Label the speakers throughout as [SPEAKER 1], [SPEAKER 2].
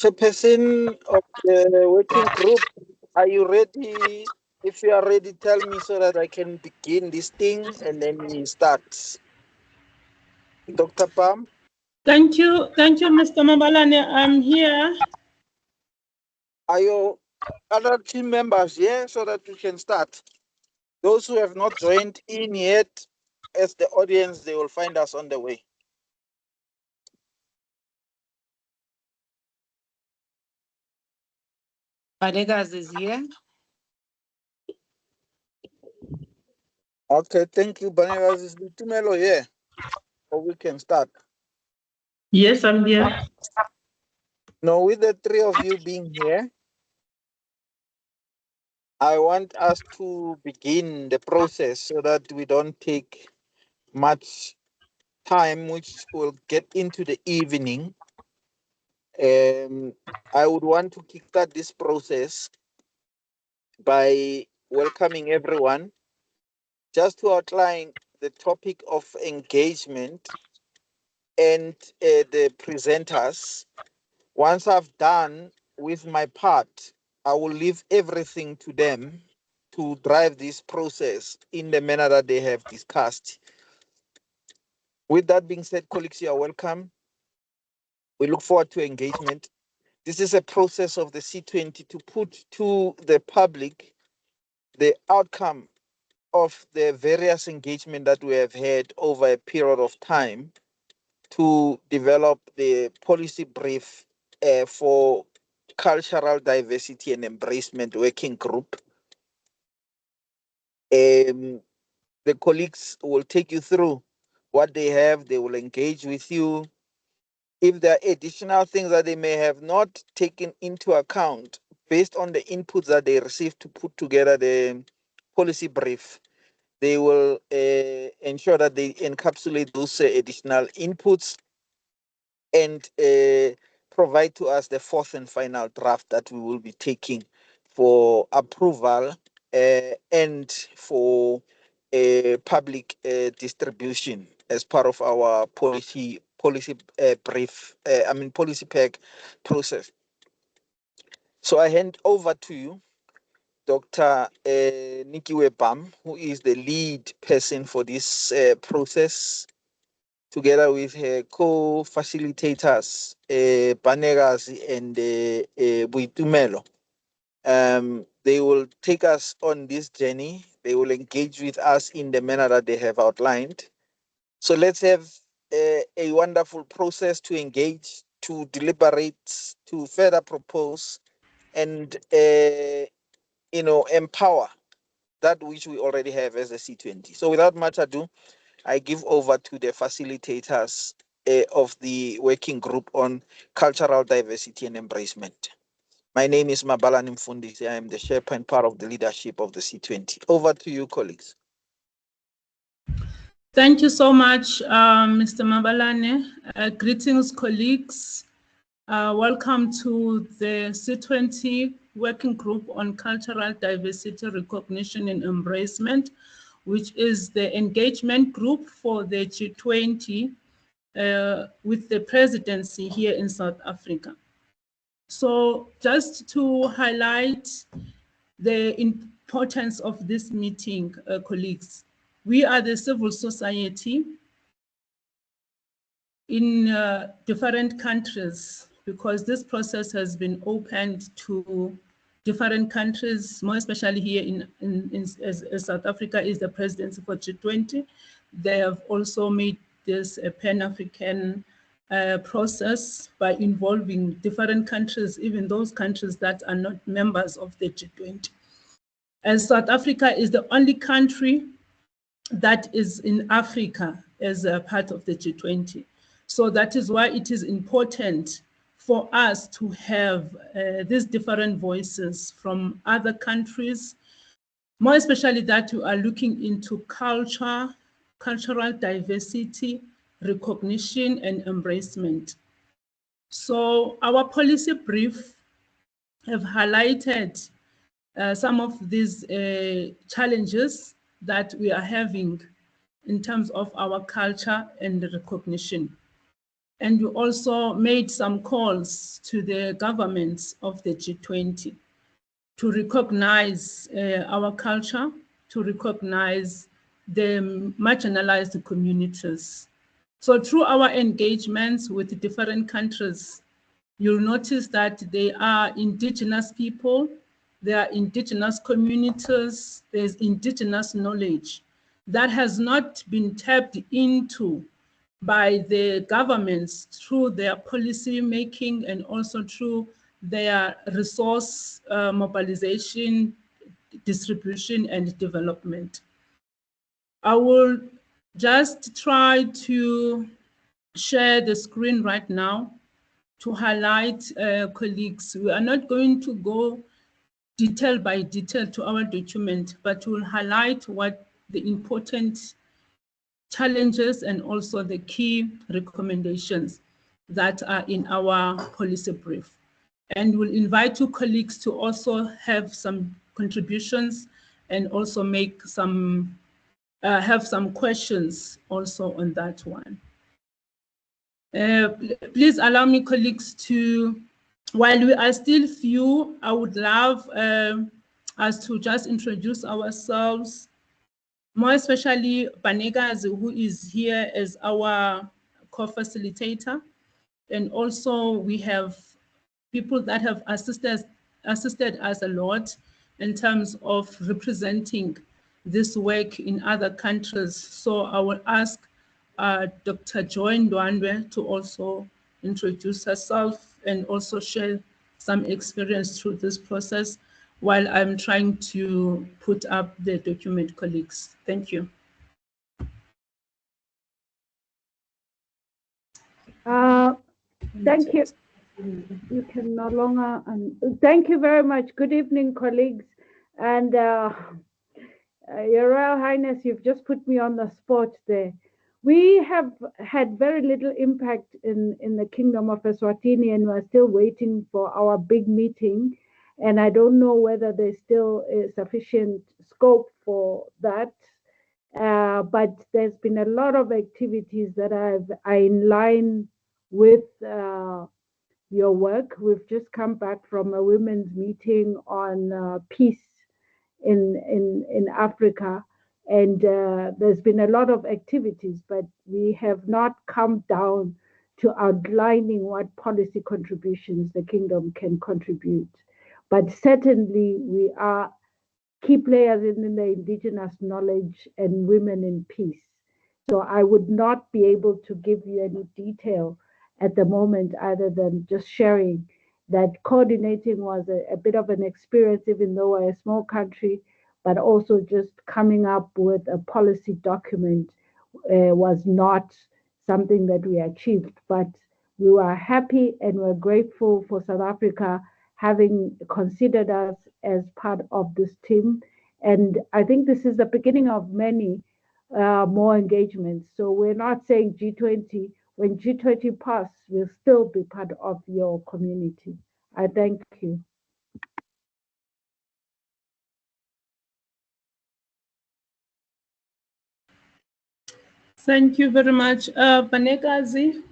[SPEAKER 1] Chairperson of the working group, are you ready? If you are ready, tell me so that I can begin this thing and then we start. Dr. Pam?
[SPEAKER 2] Thank you, Mr. Mabalane. I'm here.
[SPEAKER 1] Are your other team members here so that we can start? Those who have not joined in yet, as the audience, they will find us on the way.
[SPEAKER 3] Banegas is here.
[SPEAKER 1] Okay, thank you. Banegas is Tumelo here. Or we can start.
[SPEAKER 2] Yes, I'm here.
[SPEAKER 1] Now, with the three of you being here, I want us to begin the process so that we don't take much time, which will get into the evening. I would want to kickstart this process by welcoming everyone, just to outline the topic of engagement and the presenters. Once I've done with my part, I will leave everything to them to drive this process in the manner that they have discussed. With that being said, colleagues, you are welcome. We look forward to engagement. This is a process of the C20 to put to the public the outcome of the various engagement that we have had over a period of time to develop the policy brief for cultural diversity and embracement working group. The colleagues will take you through what they have. They will engage with you. If there are additional things that they may have not taken into account based on the inputs that they received to put together the policy brief, they will ensure that they encapsulate those additional inputs and provide to us the fourth and final draft that we will be taking for approval and for public distribution as part of our policy brief, policy pack process. So I hand over to you, Dr. Nikiwe Bam, who is the lead person for this process, together with her co-facilitators, Banegas and Buitumelo. They will take us on this journey. They will engage with us in the manner that they have outlined. So let's have a wonderful process to engage, to deliberate, to further propose, and empower that which we already have as a C20. So without much ado, I give over to the facilitators of the working group on cultural diversity and embracement. My name is Mabalane Mfundisi. I am the chairman and part of the leadership of the C20. Over to you, colleagues.
[SPEAKER 2] Thank you so much, Mr. Mabalane. Greetings, colleagues. Welcome to the C20 Working Group on Cultural Diversity, Recognition and Embracement, which is the engagement group for the G20 with the presidency here in South Africa. So just to highlight the importance of this meeting, colleagues, we are the civil society in different countries, because this process has been opened to different countries, more especially here as South Africa is the presidency for G20. They have also made this a Pan-African process by involving different countries, even those countries that are not members of the G20. As South Africa is the only country that is in Africa as a part of the G20. So that is why it is important for us to have these different voices from other countries, more especially that we are looking into culture, cultural diversity, recognition, and embracement. So our policy brief have highlighted some of these challenges that we are having in terms of our culture and recognition. And we also made some calls to the governments of the G20 to recognize our culture, to recognize the marginalized communities. So through our engagements with different countries, you'll notice that they are indigenous people, there are indigenous communities, there's indigenous knowledge that has not been tapped into by the governments through their policy making and also through their resource mobilization, distribution, and development. I will just try to share the screen right now to highlight colleagues. We are not going to go detail by detail to our document, but we'll highlight what the important challenges and also the key recommendations that are in our policy brief. And we'll invite you colleagues to also have some contributions and also make some, have some questions also on that one. Please allow me, colleagues, to, while we are still few, I would love us to just introduce ourselves, more especially Banegas, who is here as our co-facilitator. And also we have people that have assisted us a lot in terms of representing this work in other countries. So I will ask Dr. Joy Ndwandwe to also introduce herself and also share some experience through this process while I'm trying to put up the document, colleagues. Thank you.
[SPEAKER 4] Thank you. You can no longer. Thank you very much. Good evening, colleagues. And Your Royal Highness, you've just put me on the spot there. We have had very little impact in the Kingdom of Eswatini, and we're still waiting for our big meeting. And I don't know whether there's still sufficient scope for that. But there's been a lot of activities that are in line with your work. We've just come back from a women's meeting on peace in Africa, and there's been a lot of activities, but we have not come down to outlining what policy contributions the kingdom can contribute. But certainly we are key players in the indigenous knowledge and women in peace. So I would not be able to give you any detail at the moment, other than just sharing that coordinating was a bit of an experience, even though we're a small country, but also just coming up with a policy document was not something that we achieved. But we were happy and we're grateful for South Africa having considered us as part of this team. And I think this is the beginning of many more engagements. So we're not saying G20. When G20 pass, we'll still be part of your community. I thank you.
[SPEAKER 2] Thank you very much. Banegazi.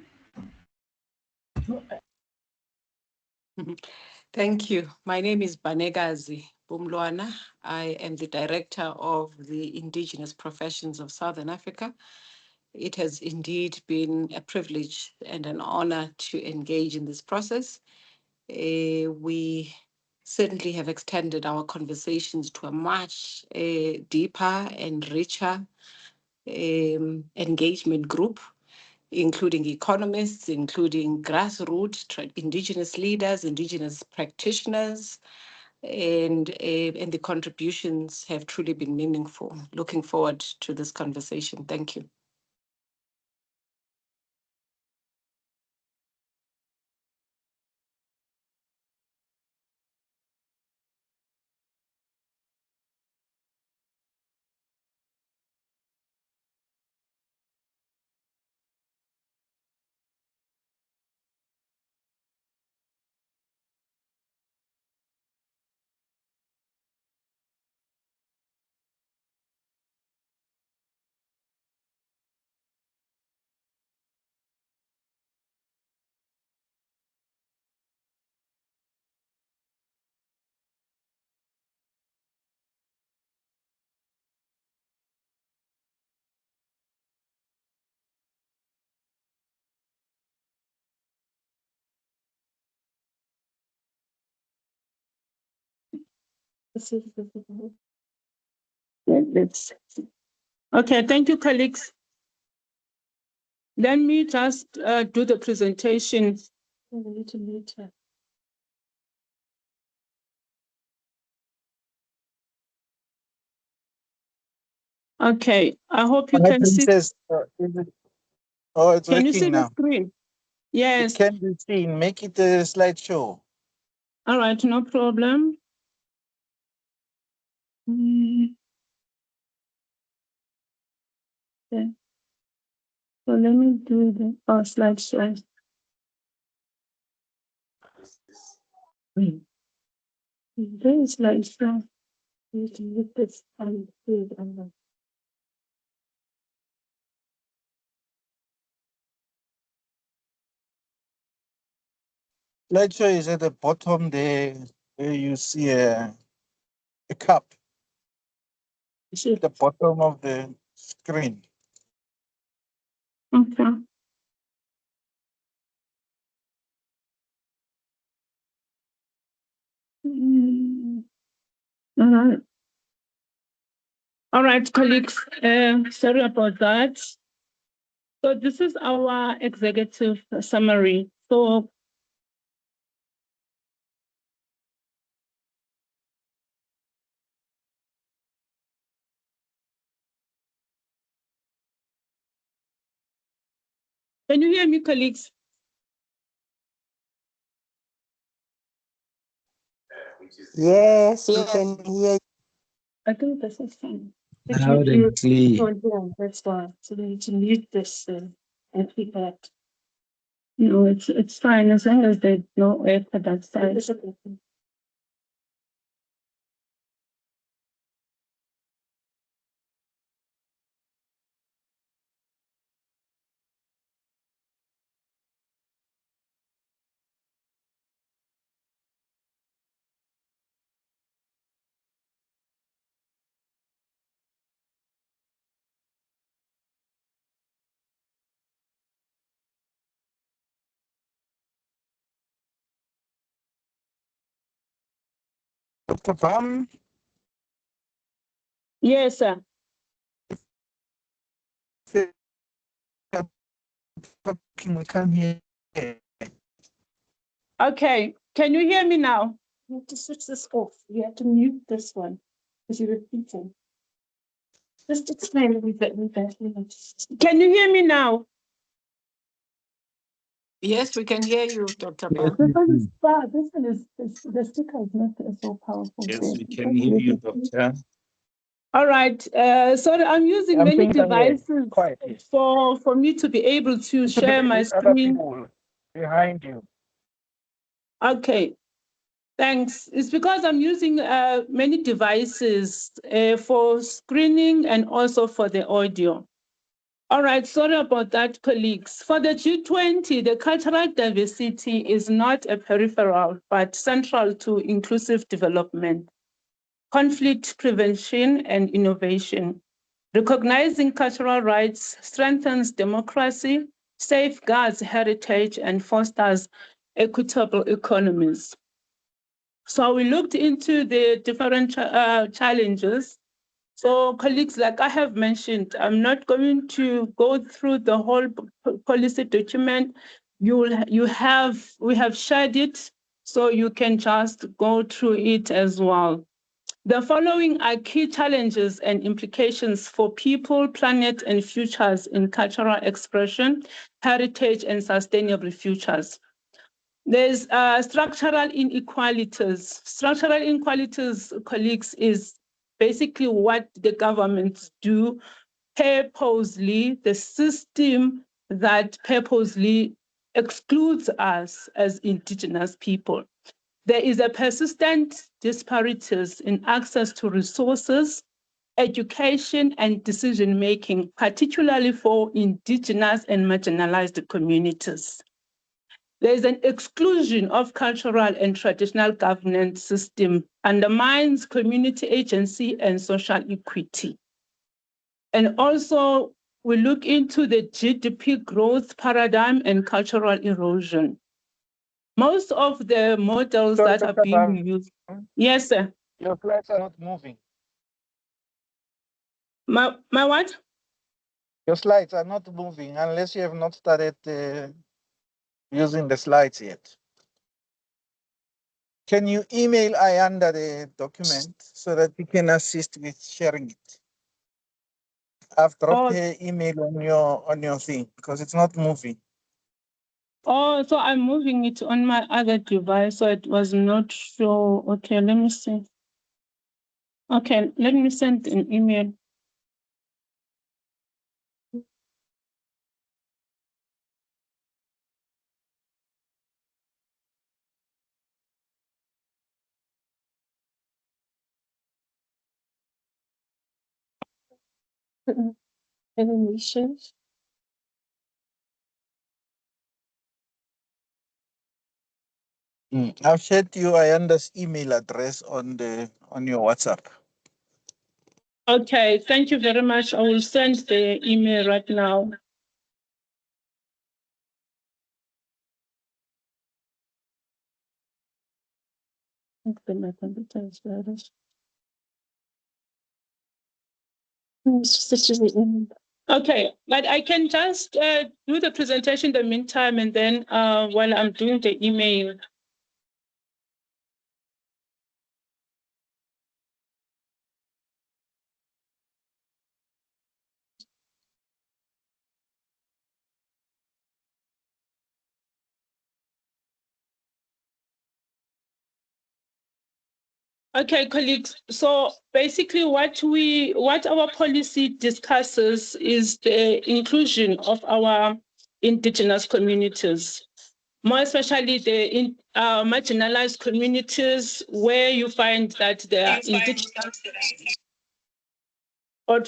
[SPEAKER 3] Thank you. My name is Banegazi Bumlwana. I am the director of the Indigenous Professions of Southern Africa. It has indeed been a privilege and an honor to engage in this process. We certainly have extended our conversations to a much deeper and richer engagement group, including economists, including grassroots, indigenous leaders, indigenous practitioners, and the contributions have truly been meaningful. Looking forward to this conversation. Thank you.
[SPEAKER 2] Okay, thank you, colleagues. Let me just do the presentation. Okay, I hope you can see.
[SPEAKER 1] Princess, oh, it's
[SPEAKER 2] Can you see
[SPEAKER 1] working
[SPEAKER 2] the
[SPEAKER 1] now.
[SPEAKER 2] screen?
[SPEAKER 1] It
[SPEAKER 2] Yes.
[SPEAKER 1] can be seen. Make it a slideshow.
[SPEAKER 2] All right, no problem. Okay. So let me do the slideshow. There is slideshow. You can look this and do it on
[SPEAKER 1] Slideshow is at the bottom there, where you see a cup. At the bottom of the screen.
[SPEAKER 2] Okay. All right. All right, colleagues. Sorry about that. So this is our executive summary. So can you hear me, colleagues?
[SPEAKER 5] Yes, we can hear you.
[SPEAKER 2] I think this is fine.
[SPEAKER 6] Loud and clear.
[SPEAKER 2] That's why. So they need to mute this and feedback. No, it's fine as long as there's no echo that side.
[SPEAKER 1] Dr. Bam,
[SPEAKER 2] Yes, sir.
[SPEAKER 1] we can't hear.
[SPEAKER 2] Okay. Can you hear me now? You have to switch this off. You have to mute this one because you're repeating. Just explain a bit. Can you hear me now?
[SPEAKER 3] Yes, we can hear you, Dr.
[SPEAKER 6] Yes,
[SPEAKER 3] Ba.
[SPEAKER 2] This one is far. This one is the speaker is not so powerful.
[SPEAKER 1] Yes, we can hear you, Doctor.
[SPEAKER 2] All right. Sorry, I'm using many devices for me to be able to share my screen.
[SPEAKER 1] Behind you.
[SPEAKER 2] Okay. Thanks. It's because I'm using many devices for screening and also for the audio. All right, sorry about that, colleagues. For the G20, the cultural diversity is not a peripheral, but central to inclusive development, conflict prevention, and innovation. Recognizing cultural rights strengthens democracy, safeguards heritage, and fosters equitable economies. So we looked into the different challenges. So colleagues, like I have mentioned, I'm not going to go through the whole policy document. We have shared it, so you can just go through it as well. The following are key challenges and implications for people, planet, and futures in cultural expression, heritage, and sustainable futures. There's structural inequalities. Structural inequalities, colleagues, is basically what the governments do purposely, the system that purposely excludes us as indigenous people. There is a persistent disparities in access to resources, education, and decision-making, particularly for indigenous and marginalized communities. There is an exclusion of cultural and traditional governance system, undermines community agency and social equity. And also, we look into the GDP growth paradigm and cultural erosion. Most of the models that are being used. Yes, sir.
[SPEAKER 1] Your slides are not moving.
[SPEAKER 2] My what?
[SPEAKER 1] Your slides are not moving unless you have not started using the slides yet. Can you email Ayanda the document so that we can assist with sharing it? I've dropped her email on your thing because it's not moving.
[SPEAKER 2] Oh, so I'm moving it on my other device, so it was not sure. Okay, let me see. Okay, let me send an email. Animations.
[SPEAKER 1] I've shared you Ayanda's email address on your WhatsApp.
[SPEAKER 2] Okay, thank you very much. I will send the email right now. My computer is better. Okay, but I can just do the presentation in the meantime, and then while I'm doing the email. Okay, colleagues. So basically what our policy discusses is the inclusion of our indigenous communities, more especially the marginalized communities where you find that they are indigenous or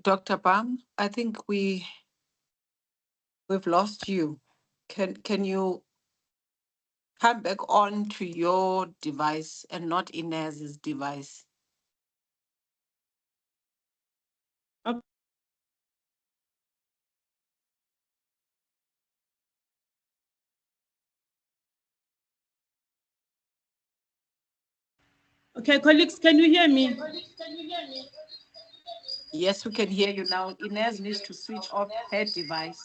[SPEAKER 3] Dr. Bam, I think we've lost you. Can you come back on to your device and not Inez's device?
[SPEAKER 2] Okay, colleagues, can you hear me?
[SPEAKER 3] Yes, we can hear you now. Inez needs to switch off her device.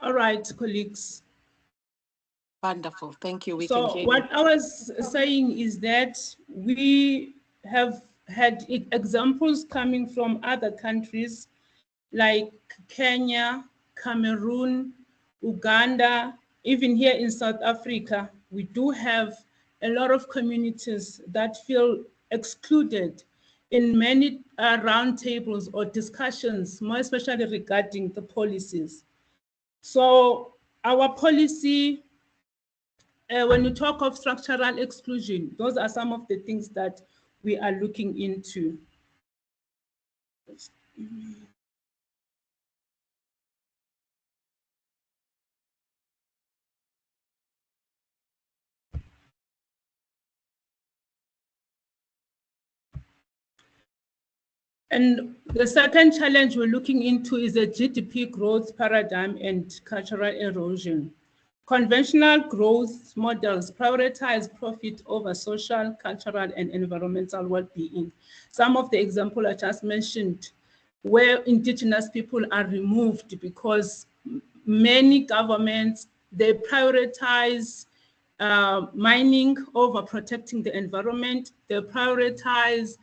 [SPEAKER 2] All right, colleagues.
[SPEAKER 3] Wonderful. Thank you. We can
[SPEAKER 2] So
[SPEAKER 3] hear
[SPEAKER 2] what
[SPEAKER 3] you.
[SPEAKER 2] I was saying is that we have had examples coming from other countries like Kenya, Cameroon, Uganda, even here in South Africa. We do have a lot of communities that feel excluded in many roundtables or discussions, more especially regarding the policies. So our policy, when you talk of structural exclusion, those are some of the things that we are looking into. And the second challenge we're looking into is a GDP growth paradigm and cultural erosion. Conventional growth models prioritize profit over social, cultural, and environmental well-being. Some of the examples I just mentioned, where indigenous people are removed because many governments, they prioritize mining over protecting the environment. They prioritize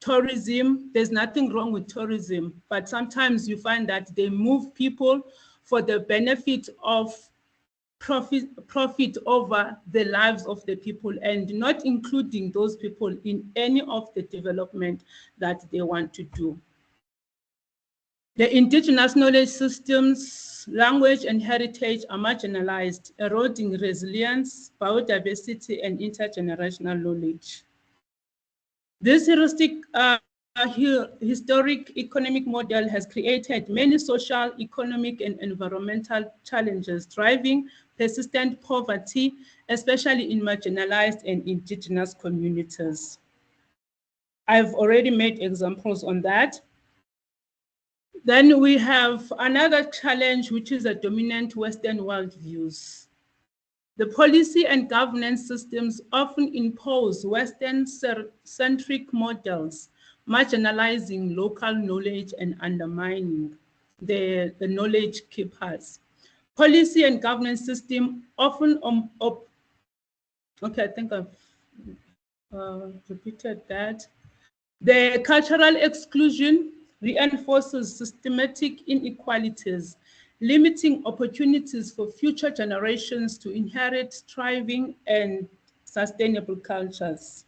[SPEAKER 2] tourism. There's nothing wrong with tourism, but sometimes you find that they move people for the benefit of profit over the lives of the people and not including those people in any of the development that they want to do. The indigenous knowledge systems, language and heritage are marginalized, eroding resilience, biodiversity, and intergenerational knowledge. This heuristic historic economic model has created many social, economic, and environmental challenges, driving persistent poverty, especially in marginalized and indigenous communities. I've already made examples on that. Then we have another challenge, which is the dominant Western worldviews. The policy and governance systems often impose Western-centric models, marginalizing local knowledge and undermining the knowledge keepers. Policy and governance system often, okay, I think I've repeated that. The cultural exclusion reinforces systematic inequalities, limiting opportunities for future generations to inherit thriving and sustainable cultures.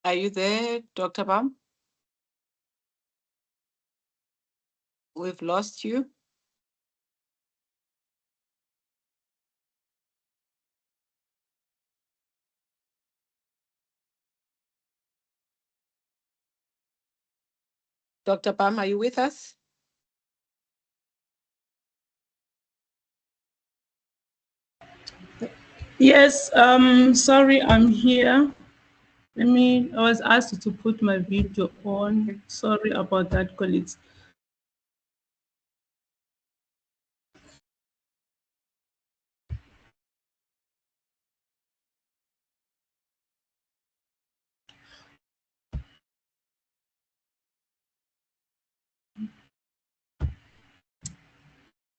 [SPEAKER 3] Are you there, Dr. Bam? We've lost you. Dr. Bam, are you with us?
[SPEAKER 2] Yes, sorry, I'm here. I was asked to put my video on. Sorry about that, colleagues.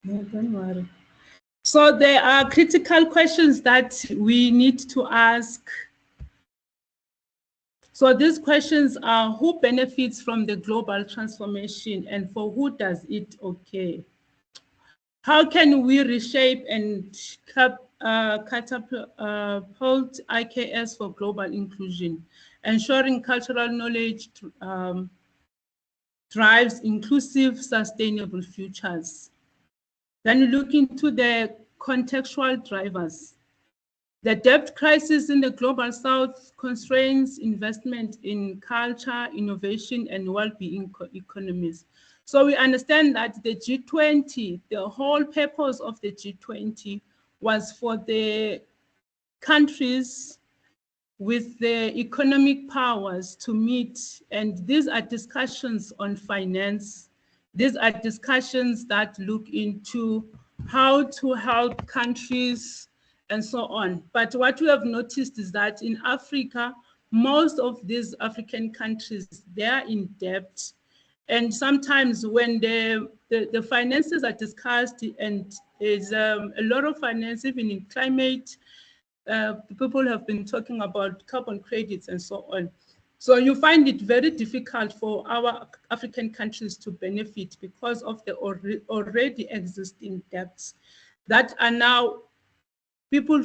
[SPEAKER 2] No, don't worry. So there are critical questions that we need to ask. So these questions are: who benefits from the global transformation and for who does it okay? How can we reshape and catapult IKS for global inclusion, ensuring cultural knowledge drives inclusive, sustainable futures? Then look into the contextual drivers. The debt crisis in the global south constrains investment in culture, innovation, and well-being economies. So we understand that the G20, the whole purpose of the G20 was for the countries with the economic powers to meet, and these are discussions on finance. These are discussions that look into how to help countries and so on. But what we have noticed is that in Africa, most of these African countries, they are in debt. And sometimes when the finances are discussed, and there's a lot of finance, even in climate, people have been talking about carbon credits and so on. So you find it very difficult for our African countries to benefit because of the already existing debts that are now, people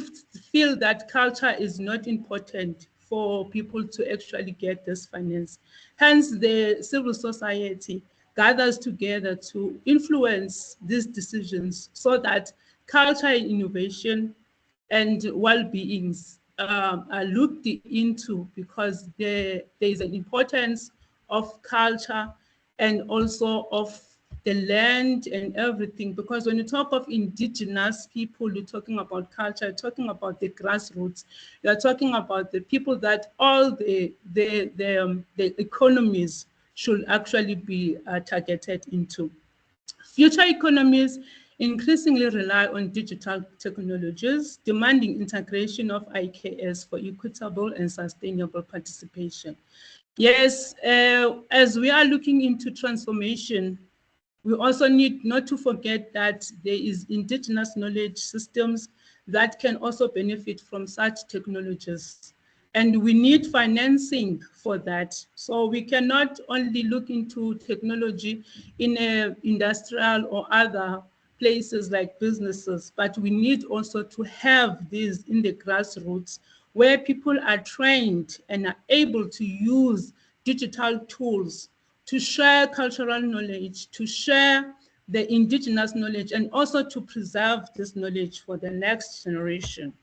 [SPEAKER 2] feel that culture is not important for people to actually get this finance. Hence, the civil society gathers together to influence these decisions so that culture and innovation and well-beings are looked into, because there is an importance of culture and also of the land and everything. Because when you talk of indigenous people, you're talking about culture, you're talking about the grassroots, you're talking about the people that all the economies should actually be targeted into. Future economies increasingly rely on digital technologies, demanding integration of IKS for equitable and sustainable participation. Yes, as we are looking into transformation, we also need not to forget that there is indigenous knowledge systems that can also benefit from such technologies. And we need financing for that. So we cannot only look into technology in industrial or other places like businesses, but we need also to have these in the grassroots where people are trained and are able to use digital tools to share cultural knowledge, to share the indigenous knowledge, and also to preserve this knowledge for the next generation.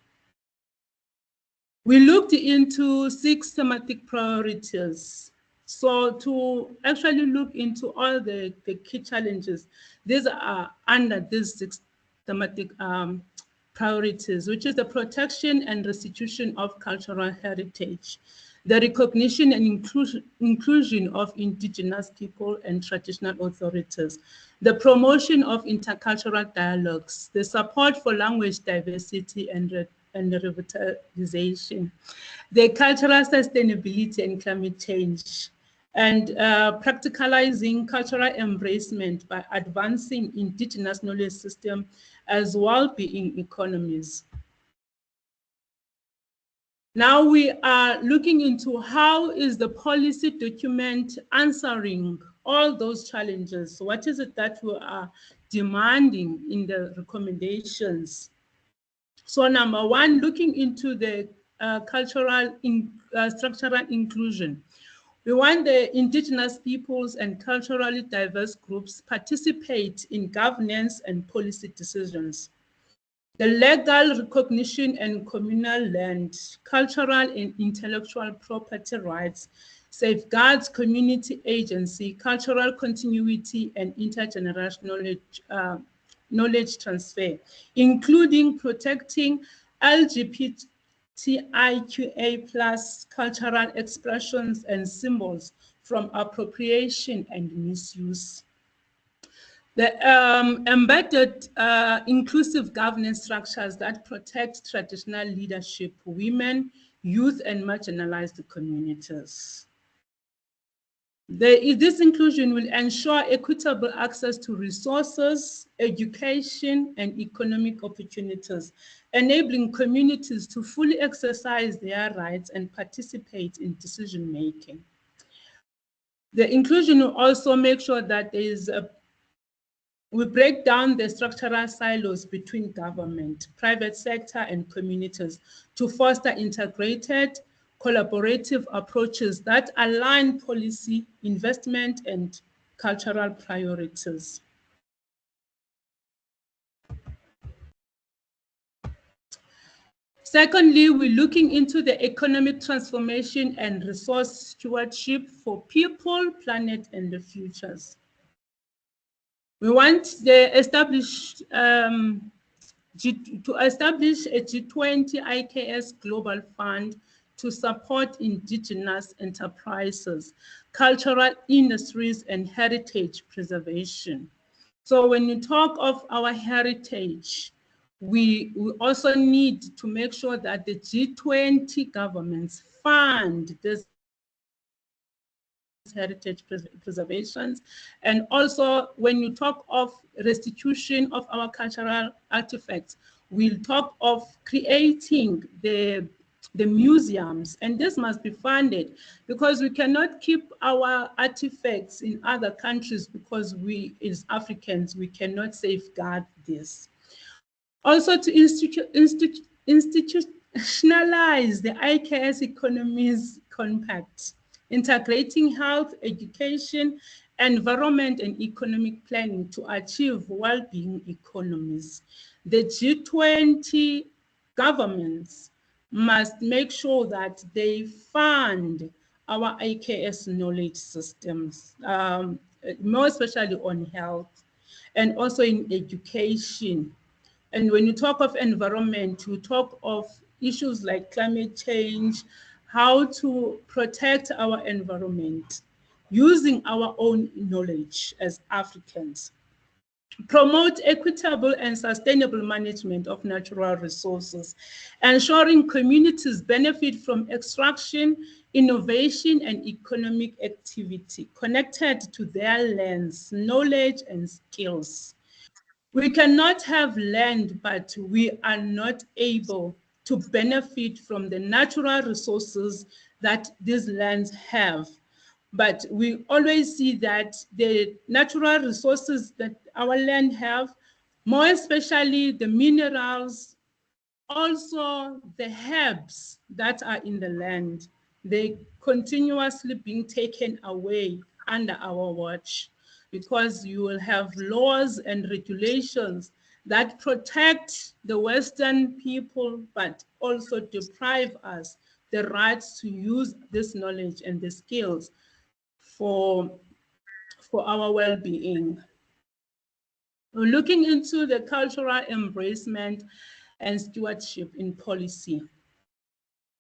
[SPEAKER 2] We looked into 6 thematic priorities. So to actually look into all the key challenges, these are under these 6 thematic priorities, which is the protection and restitution of cultural heritage, the recognition and inclusion of indigenous people and traditional authorities, the promotion of intercultural dialogues, the support for language diversity and revitalization, the cultural sustainability and climate change, and practicalizing cultural embracement by advancing indigenous knowledge system as well-being economies. Now we are looking into how is the policy document answering all those challenges. So what is it that we are demanding in the recommendations? So number 1, looking into the cultural structural inclusion. We want the indigenous peoples and culturally diverse groups participate in governance and policy decisions. The legal recognition and communal land, cultural and intellectual property rights, safeguards community agency, cultural continuity, and intergenerational knowledge transfer, including protecting LGBTIQA+ cultural expressions and symbols from appropriation and misuse. The embedded inclusive governance structures that protect traditional leadership, women, youth, and marginalized communities. This inclusion will ensure equitable access to resources, education, and economic opportunities, enabling communities to fully exercise their rights and participate in decision-making. The inclusion will also make sure that there is we break down the structural silos between government, private sector, and communities to foster integrated, collaborative approaches that align policy, investment, and cultural priorities. Secondly, we're looking into the economic transformation and resource stewardship for people, planet, and the futures. We want the to establish a G20 IKS Global Fund to support indigenous enterprises, cultural industries, and heritage preservation. So when you talk of our heritage, we also need to make sure that the G20 governments fund this heritage preservations. And also when you talk of restitution of our cultural artifacts, we'll talk of creating the museums, and this must be funded because we cannot keep our artifacts in other countries because we as Africans, we cannot safeguard this. Also to institutionalize the IKS Economies Compact, integrating health, education, environment, and economic planning to achieve well-being economies. The G20 governments must make sure that they fund our IKS knowledge systems, more especially on health and also in education. And when you talk of environment, you talk of issues like climate change, how to protect our environment using our own knowledge as Africans. Promote equitable and sustainable management of natural resources, ensuring communities benefit from extraction, innovation, and economic activity connected to their lands, knowledge, and skills. We cannot have land, but we are not able to benefit from the natural resources that these lands have. But we always see that the natural resources that our land have, more especially the minerals, also the herbs that are in the land, they continuously being taken away under our watch, because you will have laws and regulations that protect the Western people, but also deprive us the rights to use this knowledge and the skills for our well-being. Looking into the cultural embracement and stewardship in policy.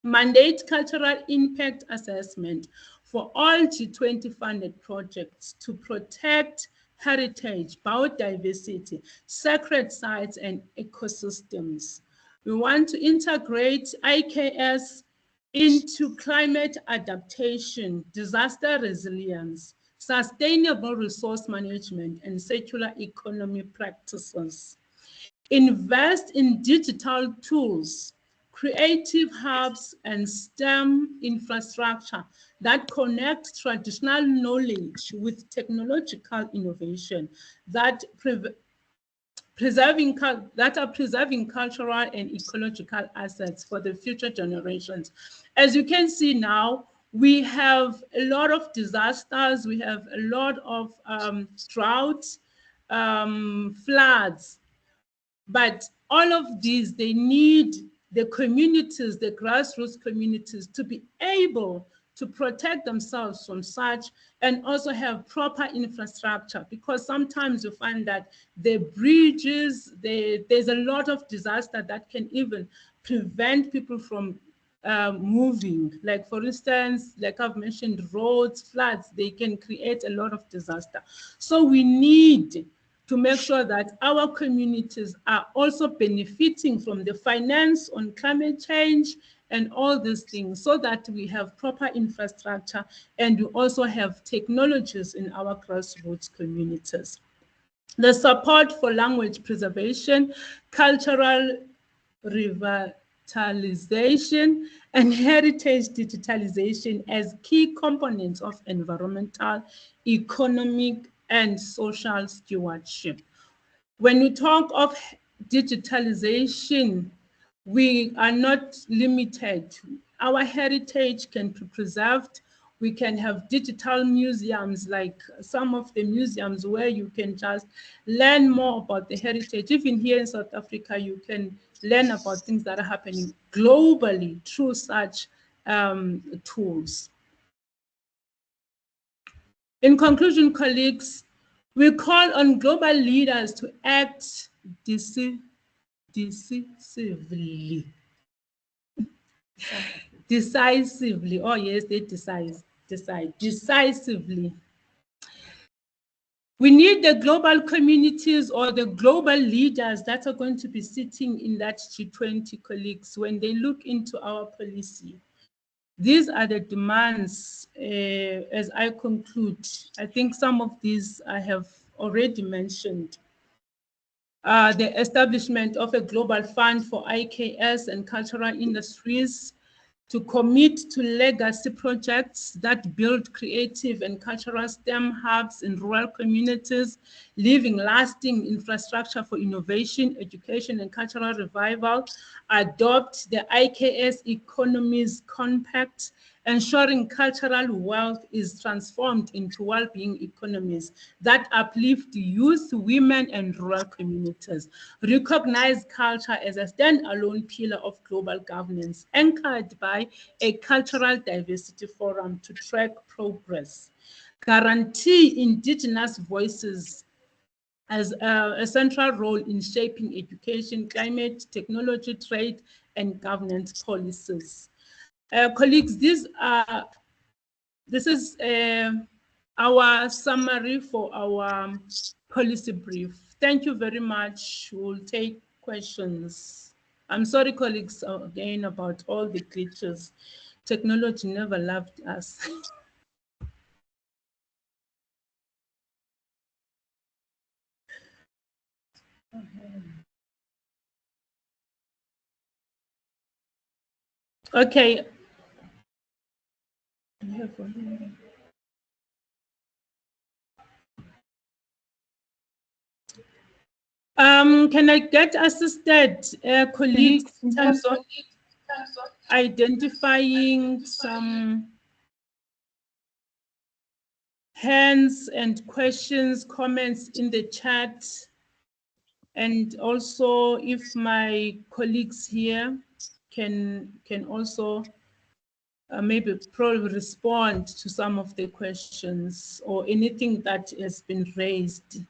[SPEAKER 2] Mandate cultural impact assessment for all G20 funded projects to protect heritage, biodiversity, sacred sites, and ecosystems. We want to integrate IKS into climate adaptation, disaster resilience, sustainable resource management, and circular economy practices. Invest in digital tools, creative hubs, and STEM infrastructure that connect traditional knowledge with technological innovation that are preserving cultural and ecological assets for the future generations. As you can see now, we have a lot of disasters, we have a lot of droughts, floods, but all of these, they need the communities, the grassroots communities, to be able to protect themselves from such, and also have proper infrastructure, because sometimes you find that the bridges, there's a lot of disaster that can even prevent people from moving. Like, for instance, like I've mentioned, roads, floods, they can create a lot of disaster. So we need to make sure that our communities are also benefiting from the finance on climate change and all these things, so that we have proper infrastructure and we also have technologies in our grassroots communities. The support for language preservation, cultural revitalization, and heritage digitalization as key components of environmental, economic, and social stewardship. When we talk of digitalization, we are not limited. Our heritage can be preserved. We can have digital museums, like some of the museums where you can just learn more about the heritage. Even here in South Africa, you can learn about things that are happening globally through such tools. In conclusion, colleagues, we call on global leaders to act decisively. Decisively. Oh yes, they decide decisively. We need the global communities or the global leaders that are going to be sitting in that G20, colleagues, when they look into our policy. These are the demands as I conclude. I think some of these I have already mentioned. The establishment of a global fund for IKS and cultural industries, to commit to legacy projects that build creative and cultural STEM hubs in rural communities, leaving lasting infrastructure for innovation, education, and cultural revival, adopt the IKS Economies Compact, ensuring cultural wealth is transformed into well-being economies that uplift youth, women, and rural communities. Recognize culture as a standalone pillar of global governance, anchored by a cultural diversity forum to track progress. Guarantee indigenous voices as a central role in shaping education, climate, technology, trade, and governance policies. Colleagues, this is our summary for our policy brief. Thank you very much. We'll take questions. I'm sorry, colleagues, again, about all the glitches. Technology never loved us. Okay. Can I get assisted colleagues in terms of identifying some hands and questions, comments in the chat? And also if my colleagues here can also maybe probably respond to some of the questions or anything that has been raised.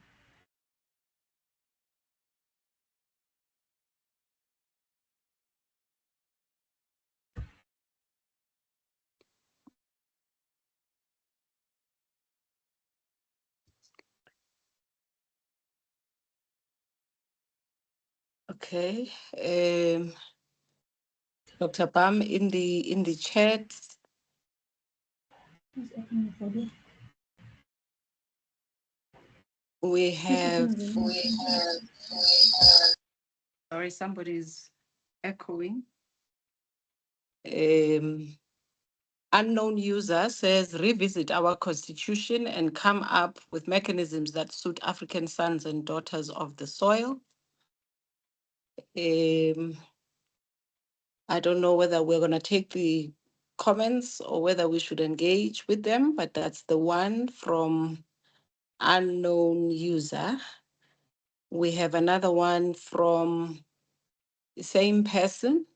[SPEAKER 3] Okay. Dr. Bam, in the chat, we have sorry, somebody's echoing. Unknown user says, revisit our constitution and come up with mechanisms that suit African sons and daughters of the soil. I don't know whether we're going to take the comments or whether we should engage with them, but that's the one from unknown user. We have another one from the same person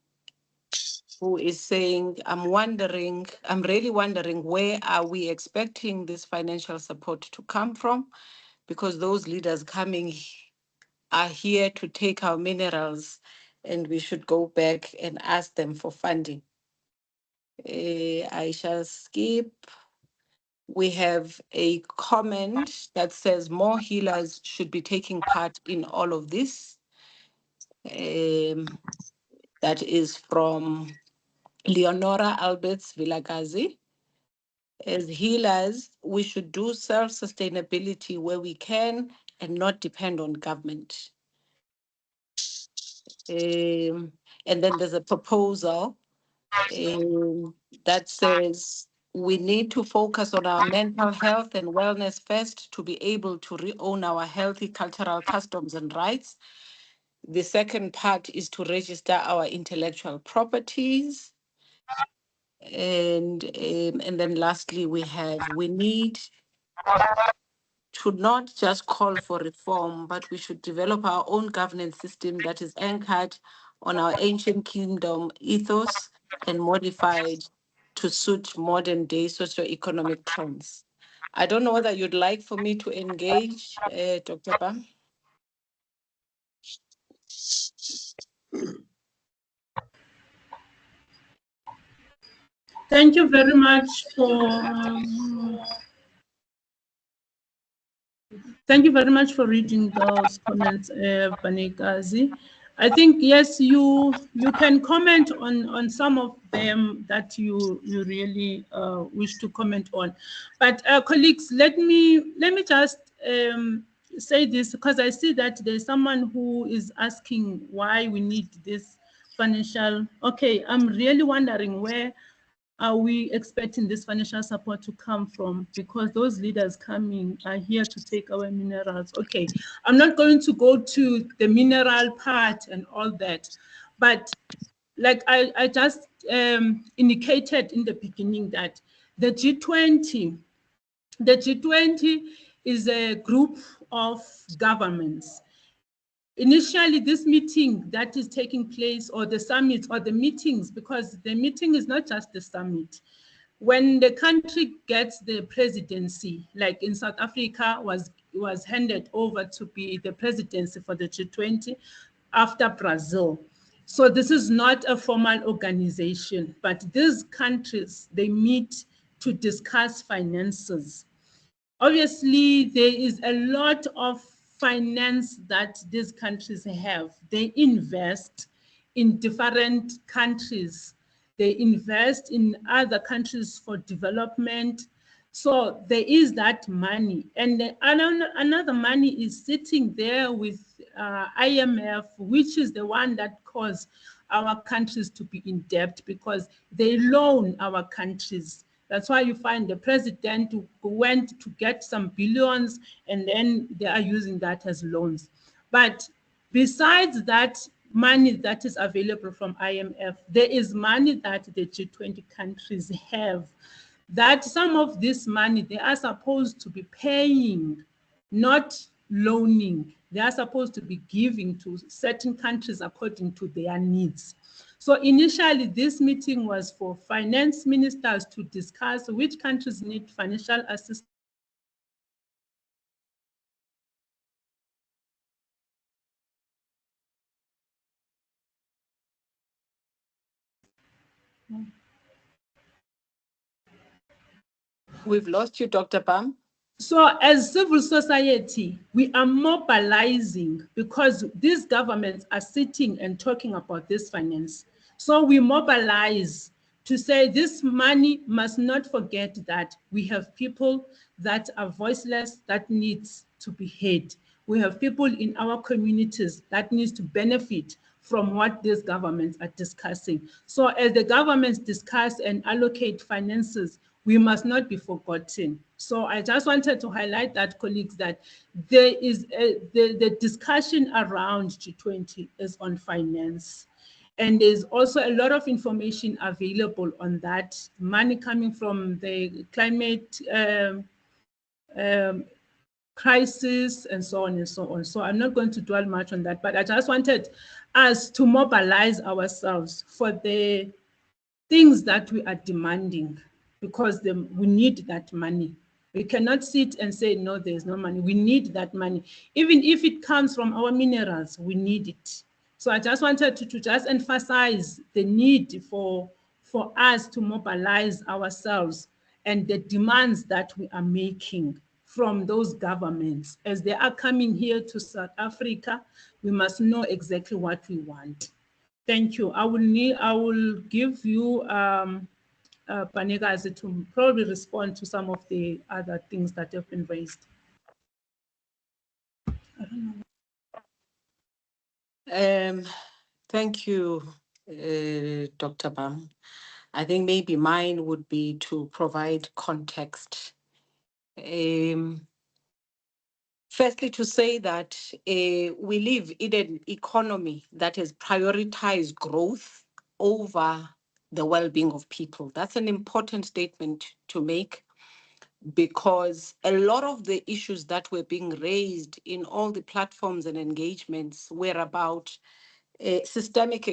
[SPEAKER 3] who is saying, I'm really wondering, where are we expecting this financial support to come from? Because those leaders coming are here to take our minerals, and we should go back and ask them for funding. I shall skip. We have a comment that says more healers should be taking part in all of this. That is from Leonora Alberts Vilagazi. As healers, we should do self-sustainability where we can and not depend on government. And then there's a proposal that says we need to focus on our mental health and wellness first to be able to re-own our healthy cultural customs and rights. The second part is to register our intellectual properties. And then lastly, we need to not just call for reform, but we should develop our own governance system that is anchored on our ancient kingdom ethos and modified to suit modern day socioeconomic trends. I don't know whether you'd like for me to engage, Dr. Bam.
[SPEAKER 2] Thank you very much for reading those comments, Banekazi. I think yes, you can comment on some of them that you really wish to comment on, but colleagues, let me just say this, because I see that there's someone who is asking why we need this financial. Okay, I'm really wondering, where are we expecting this financial support to come from? Because those leaders coming are here to take our minerals. Okay, I'm not going to go to the mineral part and all that, but like I just indicated in the beginning that the G20 is a group of governments. Initially, this meeting that is taking place, or the summit, or the meetings, because the meeting is not just the summit. When the country gets the presidency, like in South Africa, was handed over to be the presidency for the G20 after Brazil. So this is not a formal organization, but these countries, they meet to discuss finances. Obviously, there is a lot of finance that these countries have. They invest in different countries. They invest in other countries for development. So there is that money. And another money is sitting there with IMF, which is the one that caused our countries to be in debt because they loan our countries. That's why you find the president went to get some billions and then they are using that as loans. But besides that money that is available from IMF, there is money that the G20 countries have, that some of this money they are supposed to be paying, not loaning. They are supposed to be giving to certain countries according to their needs. So initially, this meeting was for finance ministers to discuss which countries need financial assistance.
[SPEAKER 3] We've lost you, Dr. Bam.
[SPEAKER 2] So as civil society, we are mobilizing because these governments are sitting and talking about this finance. So we mobilize to say this money must not forget that we have people that are voiceless that needs to be heard. We have people in our communities that needs to benefit from what these governments are discussing. So as the governments discuss and allocate finances, we must not be forgotten. So I just wanted to highlight that, colleagues, that there is the discussion around G20 is on finance. And there's also a lot of information available on that, money coming from the climate crisis and so on and so on. So I'm not going to dwell much on that, but I just wanted us to mobilize ourselves for the things that we are demanding because we need that money. We cannot sit and say, no, there's no money. We need that money. Even if it comes from our minerals, we need it. So I just wanted to just emphasize the need for us to mobilize ourselves and the demands that we are making from those governments. As they are coming here to South Africa, we must know exactly what we want. Thank you. I will give you Panega to probably respond to some of the other things that have been raised. I don't
[SPEAKER 3] know. Thank you, Dr. Bam. I think maybe mine would be to provide context. Firstly, to say that we live in an economy that has prioritized growth over the well-being of people. That's an important statement to make because a lot of the issues that were being raised in all the platforms and engagements were about systemic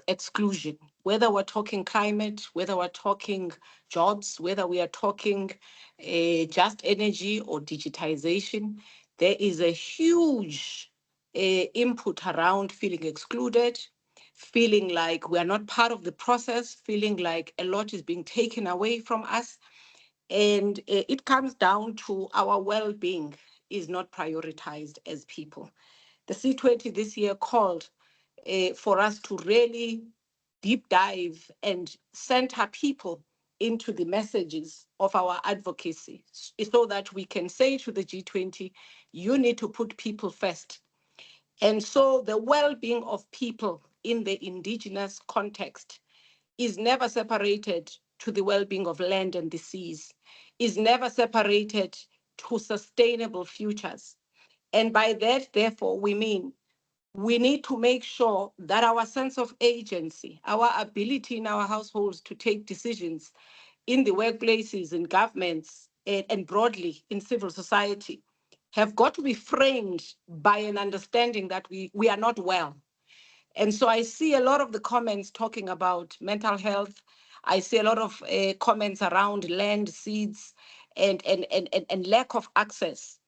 [SPEAKER 3] exclusion, whether we're talking climate, whether we're talking jobs, whether we are talking just energy or digitization. There is a huge input around feeling excluded, feeling like we are not part of the process, feeling like a lot is being taken away from us. And it comes down to our well-being is not prioritized as people. The C20 this year called for us to really deep dive and center people into the messages of our advocacy so that we can say to the G20, you need to put people first. And so the well-being of people in the indigenous context is never separated to the well-being of land and the seas, is never separated to sustainable futures. And by that, therefore, we mean we need to make sure that our sense of agency, our ability in our households to take decisions in the workplaces, in governments, and broadly in civil society have got to be framed by an understanding that we are not well. And so I see a lot of the comments talking about mental health. I see a lot of comments around land, seeds, and lack of access.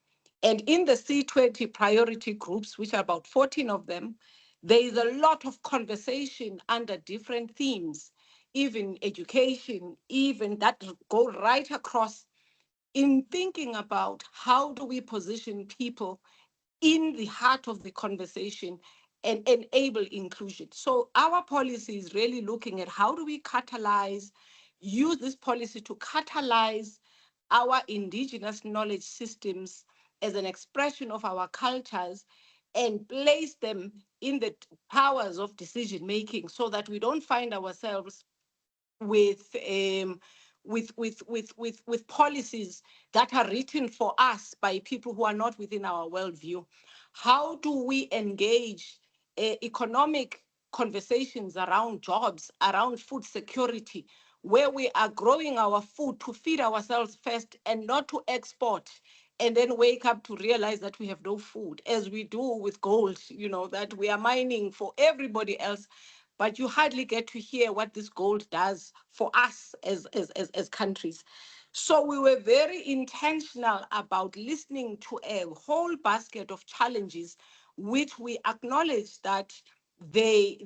[SPEAKER 3] And in the C20 priority groups, which are about 14 of them, there is a lot of conversation under different themes, even education, even that go right across in thinking about how do we position people in the heart of the conversation and enable inclusion. So our policy is really looking at how do we use this policy to catalyze our indigenous knowledge systems as an expression of our cultures and place them in the powers of decision making so that we don't find ourselves with with policies that are written for us by people who are not within our worldview. How do we engage economic conversations around jobs, around food security, where we are growing our food to feed ourselves first and not to export, and then wake up to realize that we have no food, as we do with gold, that we are mining for everybody else, but you hardly get to hear what this gold does for us as countries. So we were very intentional about listening to a whole basket of challenges, which we acknowledge that they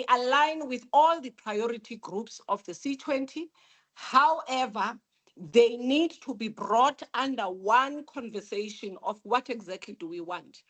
[SPEAKER 3] align with all the priority groups of the C20. However, they need to be brought under one conversation of what exactly do we want.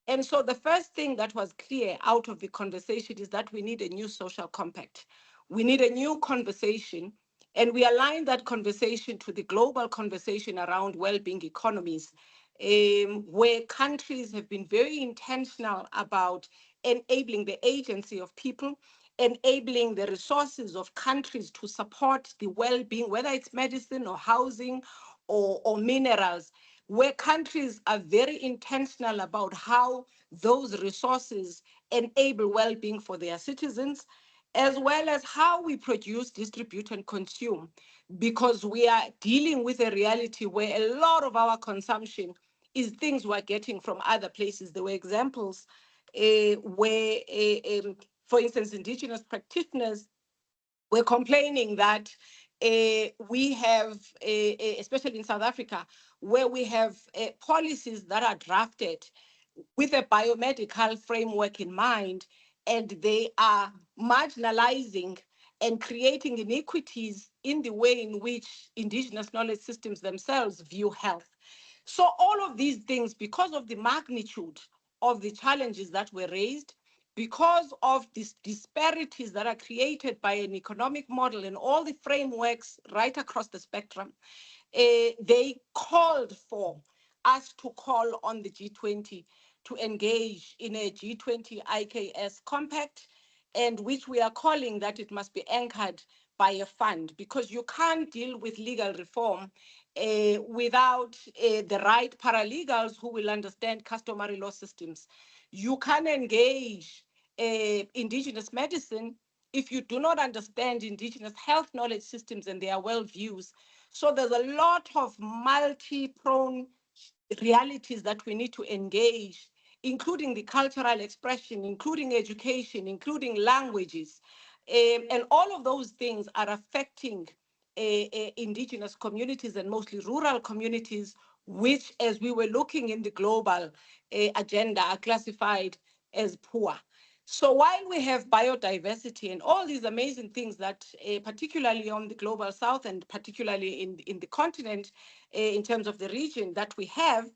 [SPEAKER 3] And so the first thing that was clear out of the conversation is that we need a new social compact. We need a new conversation, and we align that conversation to the global conversation around well-being economies, where countries have been very intentional about enabling the agency of people, enabling the resources of countries to support the well-being, whether it's medicine or housing or minerals, where countries are very intentional about how those resources enable well-being for their citizens, as well as how we produce, distribute, and consume, because we are dealing with a reality where a lot of our consumption is things we're getting from other places. There were examples where, for instance, indigenous practitioners were complaining that we have, especially in South Africa, where we have policies that are drafted with a biomedical framework in mind, and they are marginalizing and creating inequities in the way in which indigenous knowledge systems themselves view health. So all of these things, because of the magnitude of the challenges that were raised, because of these disparities that are created by an economic model and all the frameworks right across the spectrum, they called for us to call on the G20 to engage in a G20 IKS compact, and which we are calling that it must be anchored by a fund, because you can't deal with legal reform without the right paralegals who will understand customary law systems. You can engage indigenous medicine if you do not understand indigenous health knowledge systems and their worldviews. So there's a lot of multi-pronged realities that we need to engage, including the cultural expression, including education, including languages. And all of those things are affecting indigenous communities and mostly rural communities, which, as we were looking in the global agenda, are classified as poor. So while we have biodiversity and all these amazing things that, particularly on the global south and particularly in the continent, in terms of the region that we have,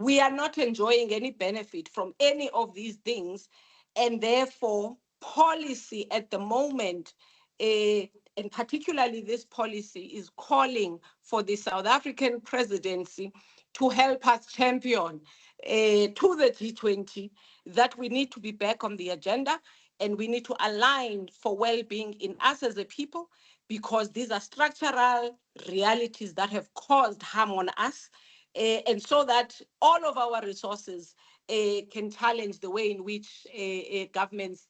[SPEAKER 3] we are not enjoying any benefit from any of these things. And therefore, policy at the moment, and particularly this policy, is calling for the South African presidency to help us champion to the G20 that we need to be back on the agenda, and we need to align for well-being in us as a people, because these are structural realities that have caused harm on us, and so that all of our resources can challenge the way in which governments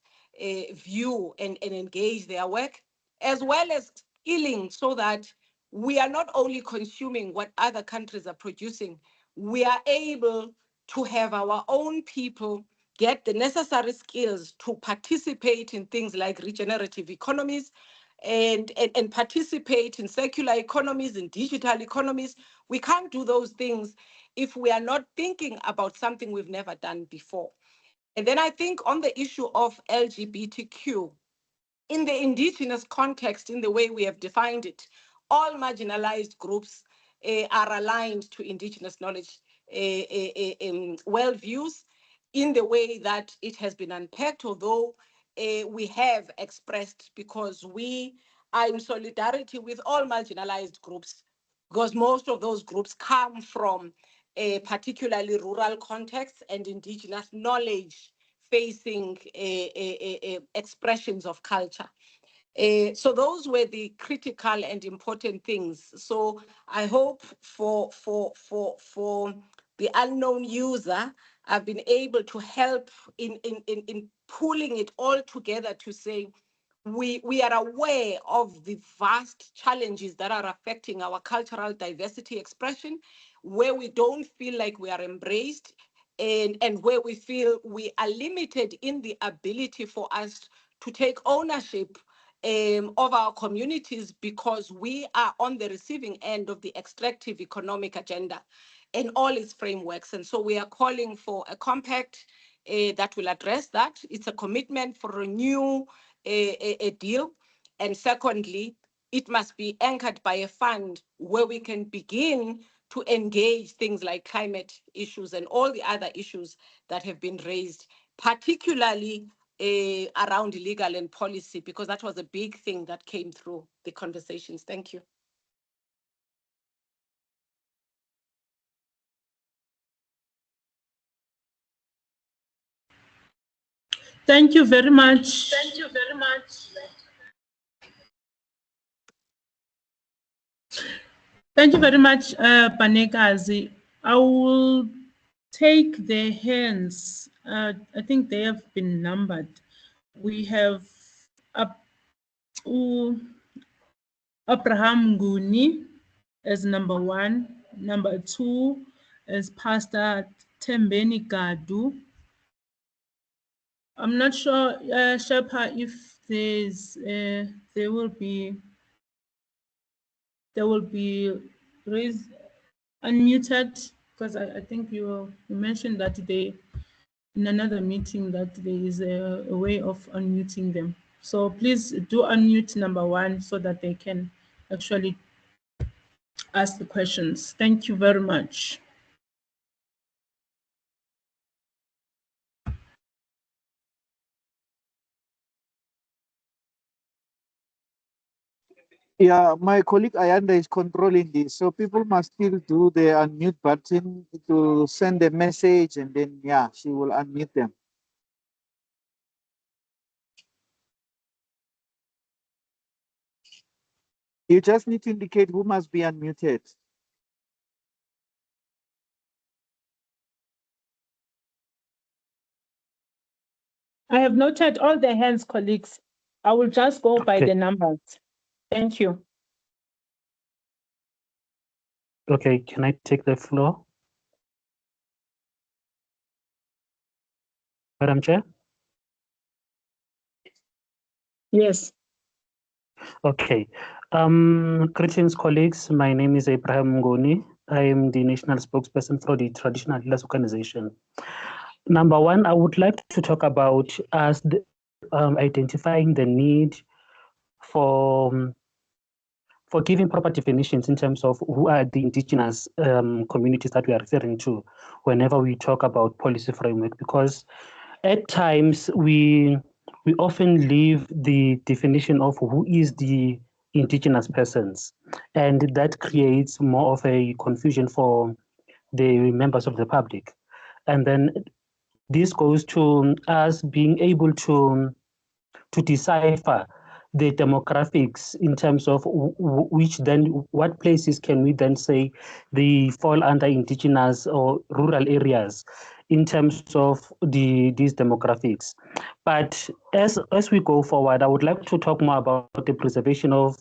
[SPEAKER 3] view and engage their work, as well as skilling, so that we are not only consuming what other countries are producing, we are able to have our own people get the necessary skills to participate in things like regenerative economies and participate in circular economies and digital economies. We can't do those things if we are not thinking about something we've never done before. And then I think on the issue of LGBTQ, in the indigenous context, in the way we have defined it, all marginalized groups are aligned to indigenous knowledge worldviews in the way that it has been unpacked, although we have expressed, because we are in solidarity with all marginalized groups, because most of those groups come from particularly rural contexts and indigenous knowledge facing expressions of culture. So those were the critical and important things. So I hope for the unknown user, I've been able to help in pulling it all together to say, we are aware of the vast challenges that are affecting our cultural diversity expression, where we don't feel like we are embraced, and where we feel we are limited in the ability for us to take ownership of our communities because we are on the receiving end of the extractive economic agenda and all its frameworks. And so we are calling for a compact that will address that. It's a commitment for a new a deal. And secondly, it must be anchored by a fund where we can begin to engage things like climate issues and all the other issues that have been raised, particularly around legal and policy, because that was a big thing that came through the conversations. Thank you.
[SPEAKER 2] Thank you very much. Thank you very much. Thank you very much, Panekazi. I will take the hands. I think they have been numbered. We have Abraham Nguni as number 1. Number 2 is Pastor Tembeni Gadu. I'm not sure, Shepa, if there will be raised, unmuted, because I think you mentioned that in another meeting that there is a way of unmuting them. So please do unmute number 1 so that they can actually ask the questions. Thank you very much.
[SPEAKER 1] Yeah, my colleague Ayanda is controlling this, so people must still do the unmute button to send a message, and then, yeah, she will unmute them. You just need to indicate who must be unmuted.
[SPEAKER 2] I have noted all the hands, colleagues. I will just go by the numbers. Thank you.
[SPEAKER 7] Okay, can I take the floor? Madam Chair?
[SPEAKER 2] Yes.
[SPEAKER 7] Okay. Greetings, colleagues. My name is Abraham Ngoni. I am the national spokesperson for the Traditional Healers Organization. Number 1, I would like to talk about us identifying the need for giving proper definitions in terms of who are the indigenous communities that we are referring to whenever we talk about policy framework, because at times we often leave the definition of who is the indigenous persons, and that creates more of a confusion for the members of the public. And then this goes to us being able to decipher the demographics in terms of what places can we then say they fall under indigenous or rural areas in terms of these demographics. But as we go forward, I would like to talk more about the preservation of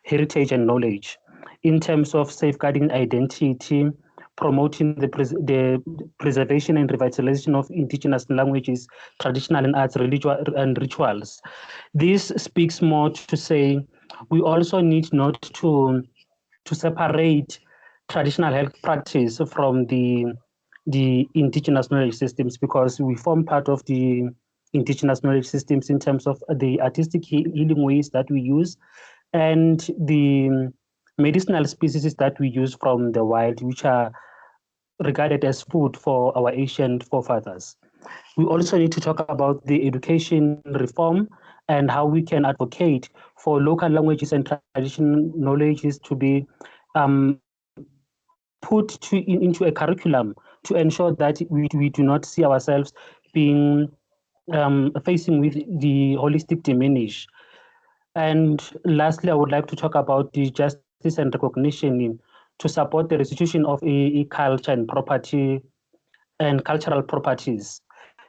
[SPEAKER 7] heritage and knowledge in terms of safeguarding identity, promoting the preservation and revitalization of indigenous languages, traditional and arts, and rituals. This speaks more to say we also need not to separate traditional health practice from the indigenous knowledge systems, because we form part of the indigenous knowledge systems in terms of the artistic healing ways that we use and the medicinal species that we use from the wild, which are regarded as food for our ancient forefathers. We also need to talk about the education reform and how we can advocate for local languages and traditional knowledges to be put into a curriculum to ensure that we do not see ourselves being facing with the holistic diminish. And lastly, I would like to talk about the justice and recognition to support the restitution of a culture and property and cultural properties.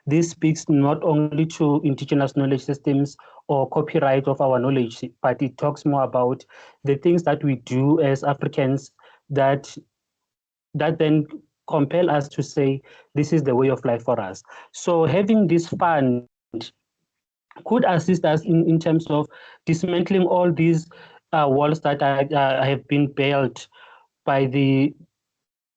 [SPEAKER 7] This speaks not only to indigenous knowledge systems or copyright of our knowledge, but it talks more about the things that we do as Africans that then compel us to say this is the way of life for us. So having this fund could assist us in terms of dismantling all these walls that have been built by the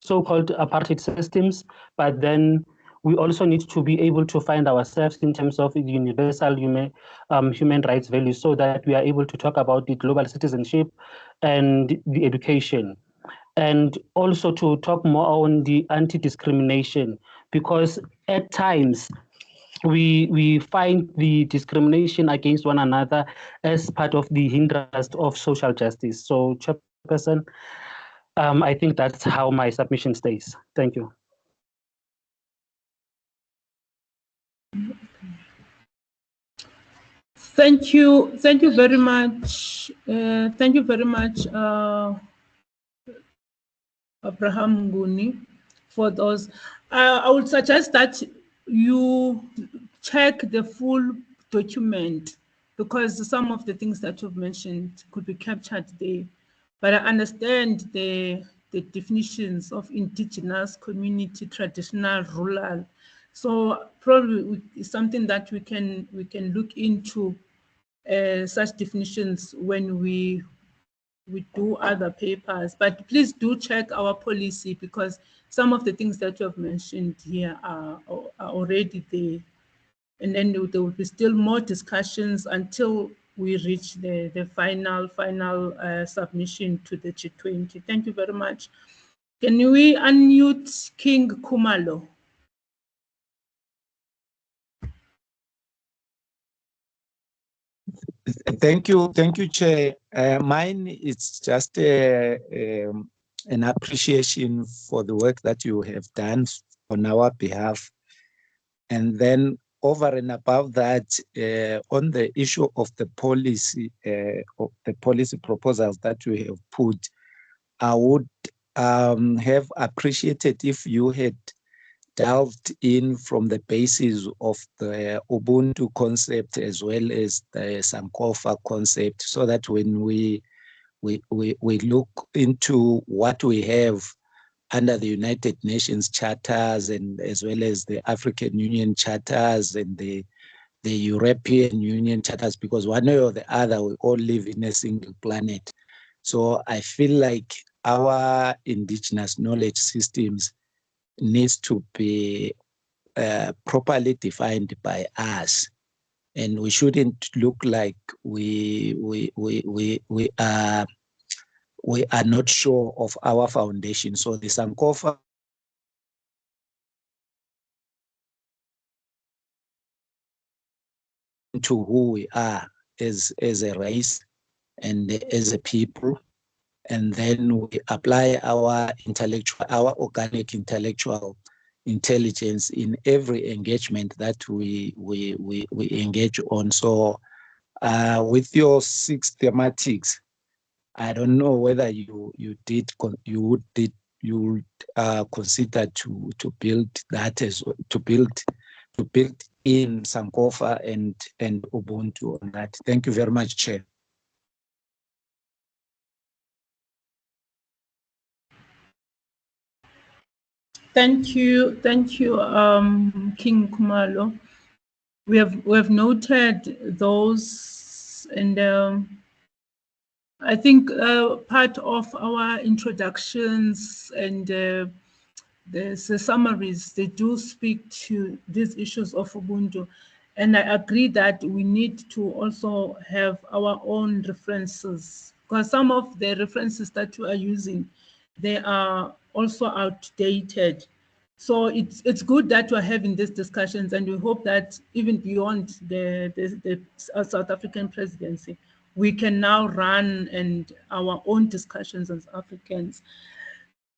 [SPEAKER 7] so-called apartheid systems, but then we also need to be able to find ourselves in terms of universal human rights values so that we are able to talk about the global citizenship and the education. And also to talk more on the anti-discrimination, because at times we find the discrimination against one another as part of the hindrance of social justice. So, Chairperson, I think that's how my submission stays. Thank you.
[SPEAKER 2] Thank you very much. Thank you very much, Abraham Nguni, for those. I would suggest that you check the full document, because some of the things that you've mentioned could be captured there. But I understand the definitions of indigenous, community, traditional, rural. So probably it's something that we can look into such definitions when we do other papers. But please do check our policy, because some of the things that you have mentioned here are already there. And then there will be still more discussions until we reach the final submission to the G20. Thank you very much. Can we unmute King Kumalo?
[SPEAKER 6] Thank you, Chair. Mine is just an appreciation for the work that you have done on our behalf. And then over and above that, on the issue of the policy proposals that we have put, I would have appreciated if you had delved in from the basis of the Ubuntu concept as well as the Sankofa concept, so that when we look into what we have under the United Nations charters, and as well as the African Union charters and the European Union charters, because one way or the other we all live in a single planet. So I feel like our indigenous knowledge systems needs to be properly defined by us, and we shouldn't look like we are not sure of our foundation. So the Sankofa to who we are as a race and as a people, and then we apply our organic intellectual intelligence in every engagement that we engage on. So with your 6 thematics, I don't know whether you would consider to build that to build in Sankofa and Ubuntu on that. Thank you very much, Chair.
[SPEAKER 2] Thank you, King Kumalo. We have noted those, and I think part of our introductions and the summaries, they do speak to these issues of Ubuntu. And I agree that we need to also have our own references, because some of the references that we are using, they are also outdated. So it's good that we're having these discussions, and we hope that even beyond the South African presidency, we can now run and our own discussions as Africans.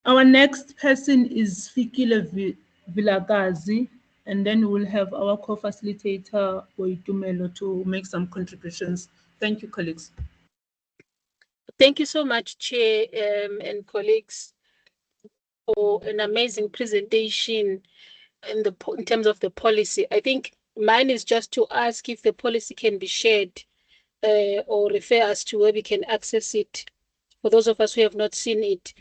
[SPEAKER 2] Our next person is Fikile Vilagazi, and then we'll have our co-facilitator, Boitumelo, to make some contributions. Thank you, colleagues.
[SPEAKER 8] Thank you so much, Chair and colleagues, for an amazing presentation in terms of the policy. I think mine is just to ask if the policy can be shared or refer us to where we can access it for those of us who have not seen it.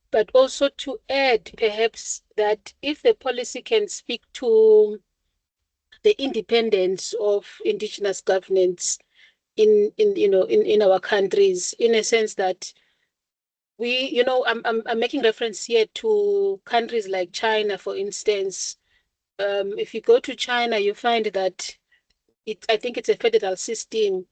[SPEAKER 8] But also to add perhaps that if the policy can speak to the independence of indigenous governance in our countries, in a sense that we, I'm making reference here to countries like China, for instance. If you go to China, you find that I think it's a federal system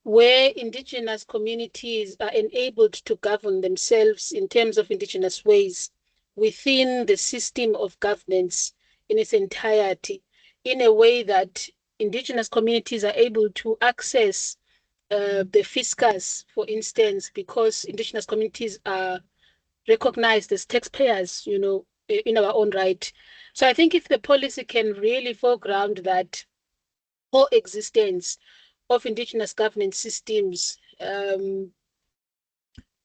[SPEAKER 8] where indigenous communities are enabled to govern themselves in terms of indigenous ways within the system of governance in its entirety, in a way that indigenous communities are able to access the fiscus, for instance, because indigenous communities are recognized as taxpayers, in our own right. So I think if the policy can really foreground that coexistence of indigenous governance systems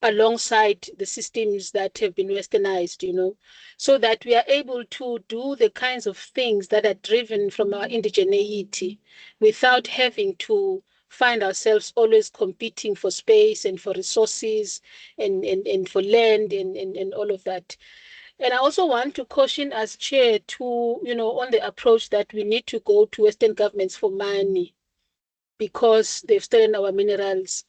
[SPEAKER 8] alongside the systems that have been westernized, so that we are able to do the kinds of things that are driven from our indigeneity without having to find ourselves always competing for space and for resources and for land and all of that. And I also want to caution as chair to, on the approach that we need to go to Western governments for money because they've stolen our minerals.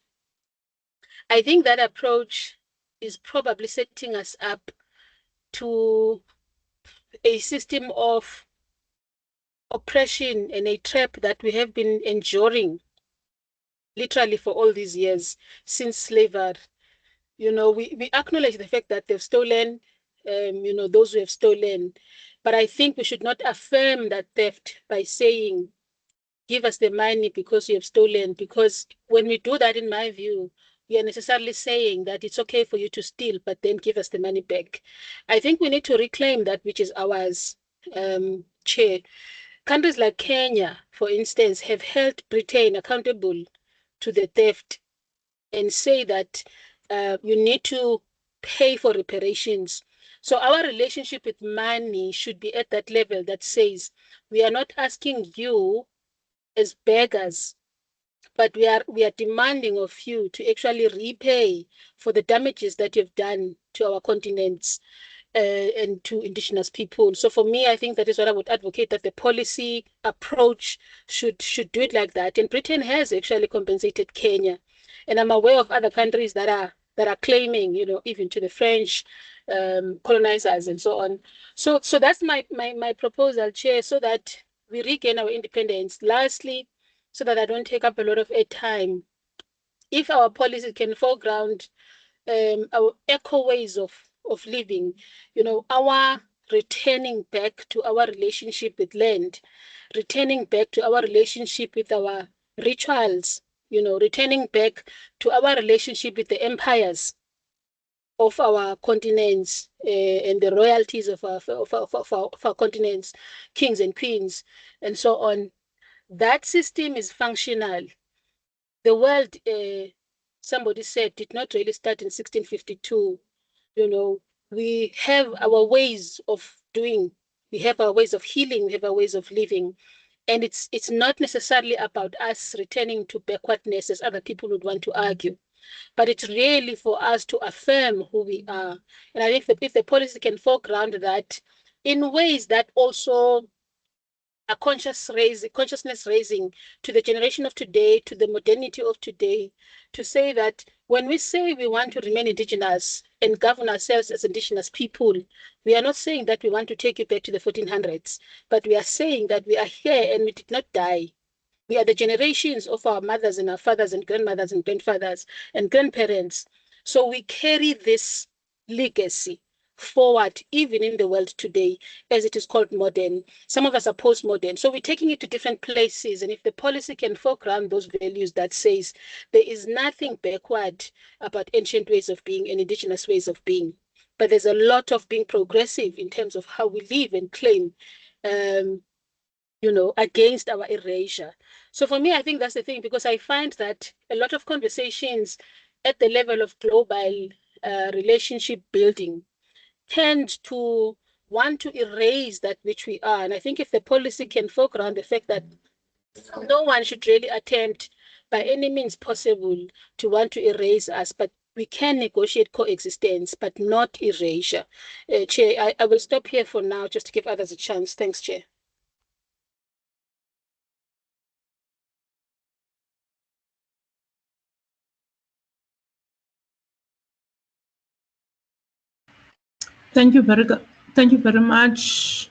[SPEAKER 8] I think that approach is probably setting us up to a system of oppression and a trap that we have been enduring literally for all these years since slavery. We acknowledge the fact that they've stolen, those who have stolen. But I think we should not affirm that theft by saying, give us the money because you have stolen. Because when we do that, in my view, we are necessarily saying that it's okay for you to steal, but then give us the money back. I think we need to reclaim that which is ours, Chair. Countries like Kenya, for instance, have held Britain accountable to the theft and say that you need to pay for reparations. So our relationship with money should be at that level that says we are not asking you as beggars, but we are demanding of you to actually repay for the damages that you've done to our continents and to indigenous people. So for me, I think that is what I would advocate, that the policy approach should do it like that. And Britain has actually compensated Kenya. And I'm aware of other countries that are claiming, even to the French colonizers and so on. So that's my proposal, Chair, so that we regain our independence. Lastly, so that I don't take up a lot of airtime, if our policy can foreground our eco ways of living, our returning back to our relationship with land, returning back to our relationship with our rituals, returning back to our relationship with the empires of our continents and the royalties of our continents, kings and queens, and so on. That system is functional. The world, somebody said, did not really start in 1652. We have our ways of doing, we have our ways of healing, we have our ways of living. And it's not necessarily about us returning to backwardness, as other people would want to argue, but it's really for us to affirm who we are. And I think that if the policy can foreground that in ways that also are consciousness raising to the generation of today, to the modernity of today, to say that when we say we want to remain indigenous and govern ourselves as indigenous people, we are not saying that we want to take you back to the 1400s, but we are saying that we are here and we did not die. We are the generations of our mothers and our fathers and grandmothers and grandfathers and grandparents. So we carry this legacy forward, even in the world today, as it is called modern. Some of us are postmodern. So we're taking it to different places. And if the policy can foreground those values that says there is nothing backward about ancient ways of being and indigenous ways of being, but there's a lot of being progressive in terms of how we live and claim, you know, against our erasure. So for me, I think that's the thing, because I find that a lot of conversations at the level of global relationship building tend to want to erase that which we are. And I think if the policy can foreground the fact that no one should really attempt by any means possible to want to erase us, but we can negotiate coexistence, but not erasure. Chair, I will stop here for now just to give others a chance. Thanks, Chair.
[SPEAKER 2] Thank you very much.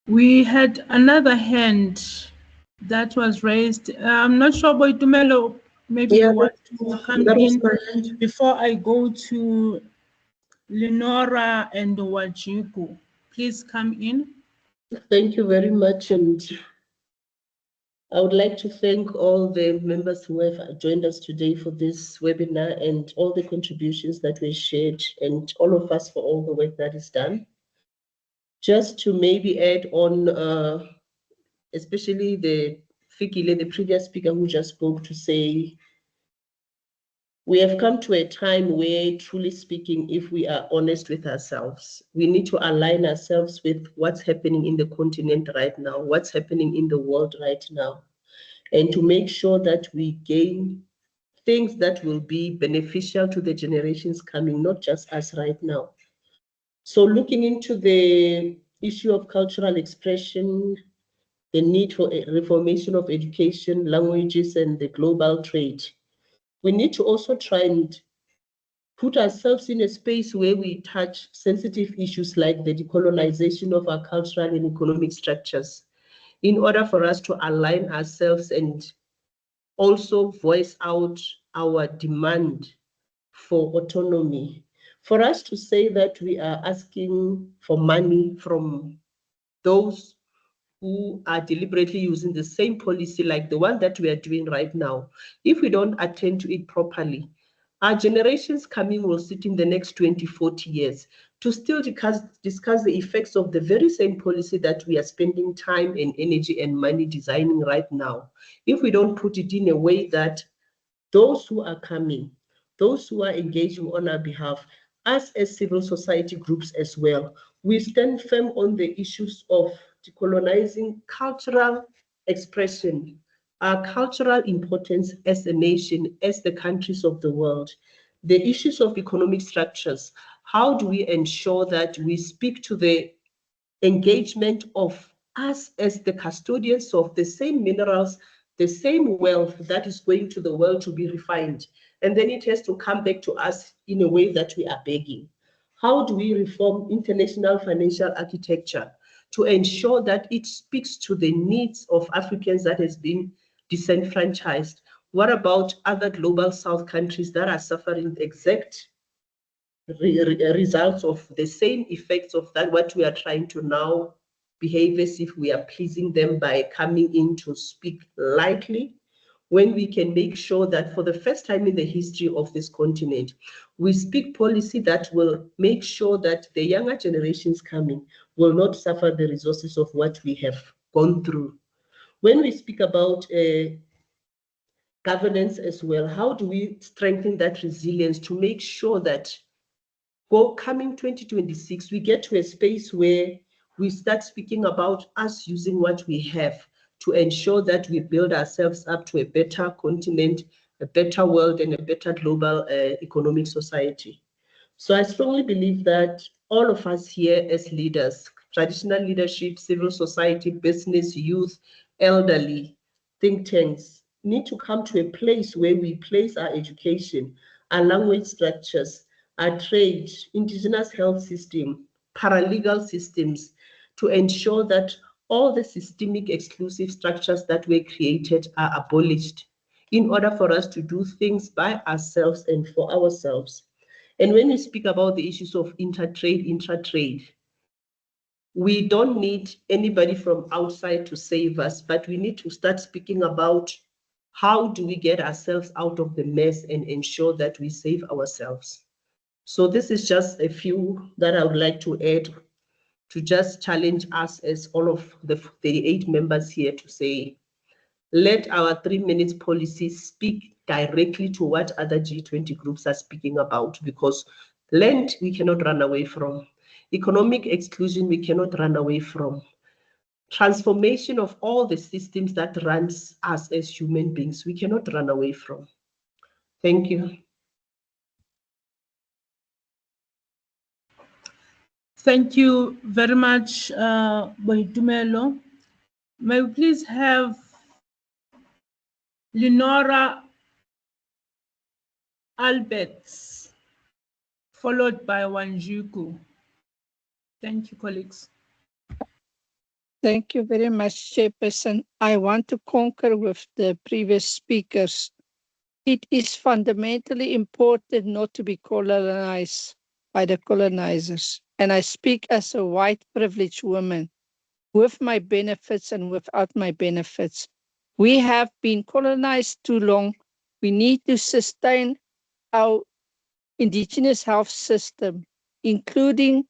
[SPEAKER 2] We had another hand that was raised. I'm not sure, Boitumelo, maybe you want to come in before I go to Lenora and Wajiku. Please come in.
[SPEAKER 9] Thank you very much, and I would like to thank all the members who have joined us today for this webinar and all the contributions that were shared, and all of us for all the work that is done. Just to maybe add on, especially the Fikile, the previous speaker who just spoke, to say we have come to a time where, truly speaking, if we are honest with ourselves, we need to align ourselves with what's happening in the continent right now, what's happening in the world right now, and to make sure that we gain things that will be beneficial to the generations coming, not just us right now. So looking into the issue of cultural expression, the need for a reformation of education, languages, and the global trade, we need to also try and put ourselves in a space where we touch sensitive issues like the decolonization of our cultural and economic structures, in order for us to align ourselves and also voice out our demand for autonomy. For us to say that we are asking for money from those who are deliberately using the same policy like the one that we are doing right now, if we don't attend to it properly, our generations coming will sit in the next 20, 40 years to still discuss the effects of the very same policy that we are spending time and energy and money designing right now. If we don't put it in a way that those who are coming, those who are engaging on our behalf, us as civil society groups as well, we stand firm on the issues of decolonizing cultural expression, our cultural importance as a nation, as the countries of the world, the issues of economic structures. How do we ensure that we speak to the engagement of us as the custodians of the same minerals, the same wealth that is going to the world to be refined, and then it has to come back to us in a way that we are begging? How do we reform international financial architecture to ensure that it speaks to the needs of Africans that has been disenfranchised? What about other global South countries that are suffering the exact results of the same effects of that, what we are trying to now behave as if we are pleasing them by coming in to speak lightly, when we can make sure that for the first time in the history of this continent, we speak policy that will make sure that the younger generations coming will not suffer the resources of what we have gone through. When we speak about governance as well, how do we strengthen that resilience to make sure that coming 2026, we get to a space where we start speaking about us using what we have to ensure that we build ourselves up to a better continent, a better world, and a better global economic society. So I strongly believe that all of us here as leaders, traditional leadership, civil society, business, youth, elderly, think tanks, need to come to a place where we place our education, our language structures, our trade, indigenous health system, paralegal systems, to ensure that all the systemic exclusive structures that were created are abolished in order for us to do things by ourselves and for ourselves. And when we speak about the issues of intra-trade, we don't need anybody from outside to save us, but we need to start speaking about how do we get ourselves out of the mess and ensure that we save ourselves. So this is just a few that I would like to add to just challenge us as all of the 38 members here to say, let our 3 minutes policy speak directly to what other G20 groups are speaking about, because land we cannot run away from. Economic exclusion we cannot run away from. Transformation of all the systems that runs us as human beings, we cannot run away from. Thank you.
[SPEAKER 2] Thank you very much, Boitumelo. May we please have Lenora Alberts, followed by Wanjuku. Thank you, colleagues.
[SPEAKER 10] Thank you very much, Chairperson. I want to concur with the previous speakers. It is fundamentally important not to be colonized by the colonizers. And I speak as a white privileged woman, with my benefits and without my benefits. We have been colonized too long. We need to sustain our indigenous health system, including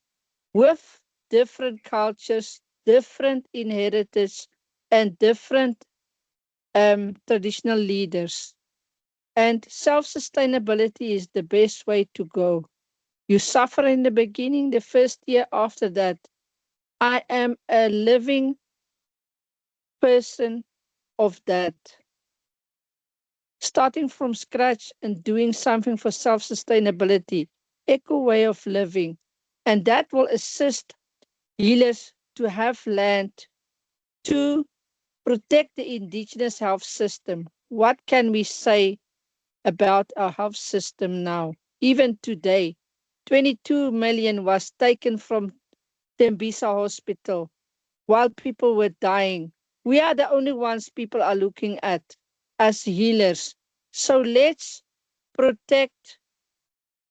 [SPEAKER 10] with different cultures, different inheritors, and different traditional leaders. And self-sustainability is the best way to go. You suffer in the beginning, the first year after that. I am a living person of that. Starting from scratch and doing something for self-sustainability, eco way of living. And that will assist healers to have land, to protect the indigenous health system. What can we say about our health system now? Even today, 22 million was taken from Tembisa Hospital while people were dying. We are the only ones people are looking at as healers. So let's protect,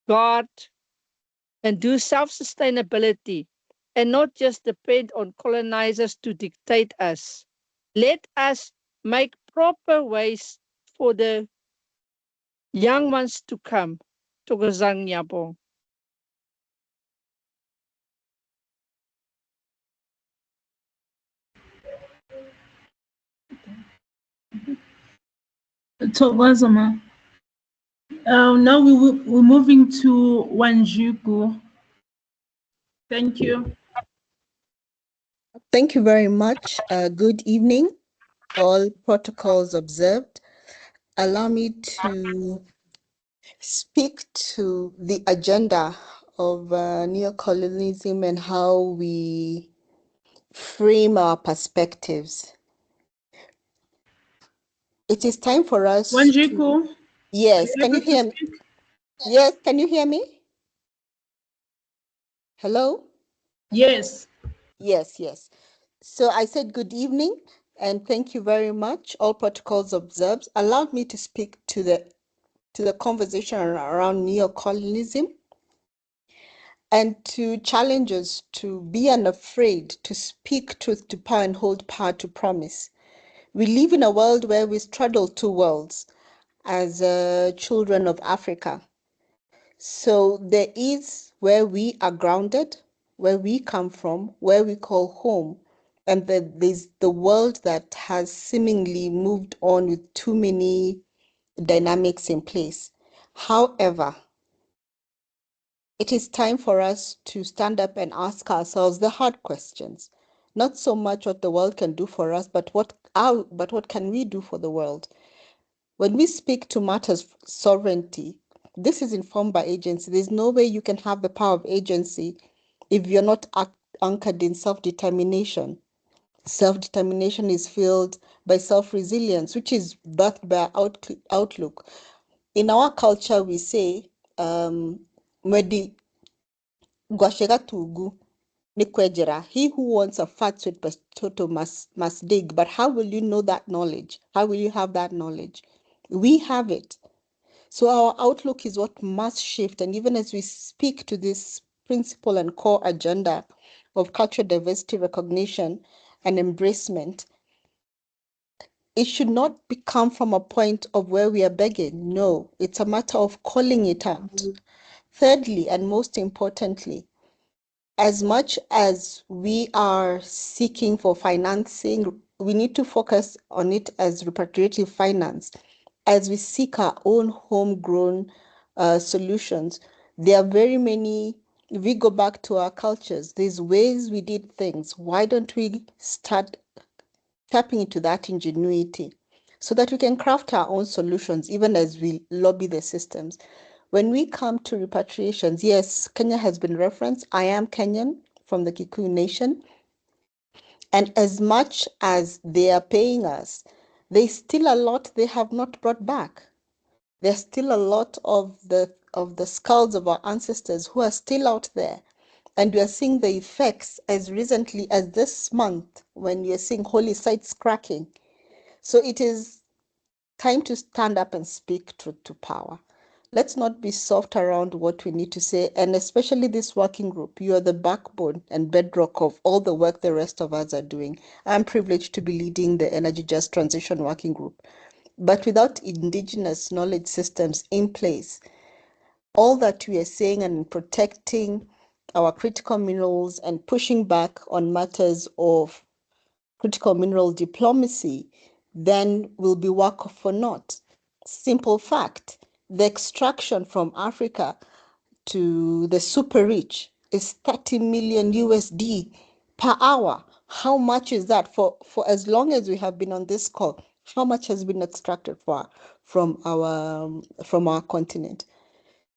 [SPEAKER 10] guard, and do self-sustainability and not just depend on colonizers to dictate us. Let us make proper ways for the young ones to come. Thokozang ngiyabonga.
[SPEAKER 2] Thokozama. Now we're moving to Wanjuku. Thank you.
[SPEAKER 11] Thank you very much. Good evening. All protocols observed. Allow me to speak to the agenda of neocolonialism and how we frame our perspectives. It is time for us
[SPEAKER 2] Wanjuku.
[SPEAKER 11] to... Yes, can you hear me? Yes, can you hear me? Hello?
[SPEAKER 2] Yes.
[SPEAKER 11] Yes, yes. So I said good evening and thank you very much. All protocols observed. Allow me to speak to the conversation around neocolonialism and to challenge us to be unafraid to speak truth to power and hold power to promise. We live in a world where we straddle two worlds as children of Africa. So there is where we are grounded, where we come from, where we call home, and there's the world that has seemingly moved on with too many dynamics in place. However, it is time for us to stand up and ask ourselves the hard questions. Not so much what the world can do for us, but what can we do for the world? When we speak to matters of sovereignty, this is informed by agency. There's no way you can have the power of agency if you're not anchored in self-determination. Self-determination is fueled by self-resilience, which is birthed by outlook. In our culture, we say, Mwedi Gwashega Tugu Nikwejera, he who wants a fat sweet potato must dig. But how will you know that knowledge? How will you have that knowledge? We have it. So our outlook is what must shift. And even as we speak to this principle and core agenda of cultural diversity recognition and embracement, it should not come from a point of where we are begging. No, it's a matter of calling it out. Thirdly, and most importantly, as much as we are seeking for financing, we need to focus on it as repatriative finance. As we seek our own homegrown solutions, there are very many. If we go back to our cultures, there's ways we did things. Why don't we start tapping into that ingenuity so that we can craft our own solutions even as we lobby the systems? When we come to repatriations, yes, Kenya has been referenced. I am Kenyan from the Kikuyu Nation. And as much as they are paying us, there's still a lot they have not brought back. There's still a lot of the skulls of our ancestors who are still out there. And we are seeing the effects as recently as this month when we are seeing holy sites cracking. So it is time to stand up and speak truth to power. Let's not be soft around what we need to say, and especially this working group. You are the backbone and bedrock of all the work the rest of us are doing. I'm privileged to be leading the Energy Just Transition Working Group. But without indigenous knowledge systems in place, all that we are saying and protecting our critical minerals and pushing back on matters of critical mineral diplomacy, then will be work for naught. Simple fact, the extraction from Africa to the super rich is 30 million USD per hour. How much is that for as long as we have been on this call? How much has been extracted from our continent?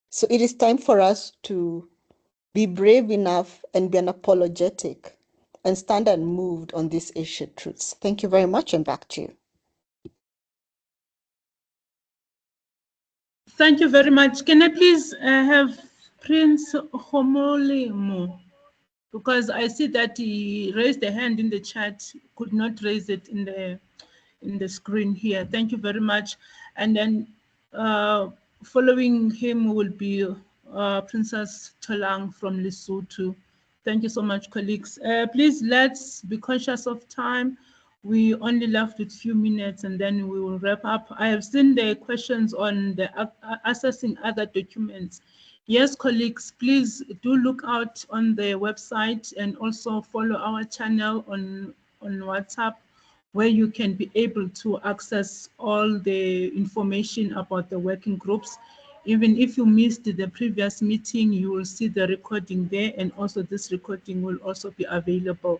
[SPEAKER 11] So it is time for us to be brave enough and be unapologetic and stand unmoved on these ancient truths. Thank you very much, and back to you.
[SPEAKER 2] Thank you very much. Can I please have Prince Homolimo? Because I see that he raised a hand in the chat, could not raise it in the screen here. Thank you very much. And then following him will be Princess Tolang from Lesotho. Thank you so much, colleagues. Please, let's be conscious of time. We only left with a few minutes and then we will wrap up. I have seen the questions on the accessing other documents. Yes, colleagues, please do look out on the website and also follow our channel on WhatsApp, where you can be able to access all the information about the working groups. Even if you missed the previous meeting, you will see the recording there, and also this recording will also be available.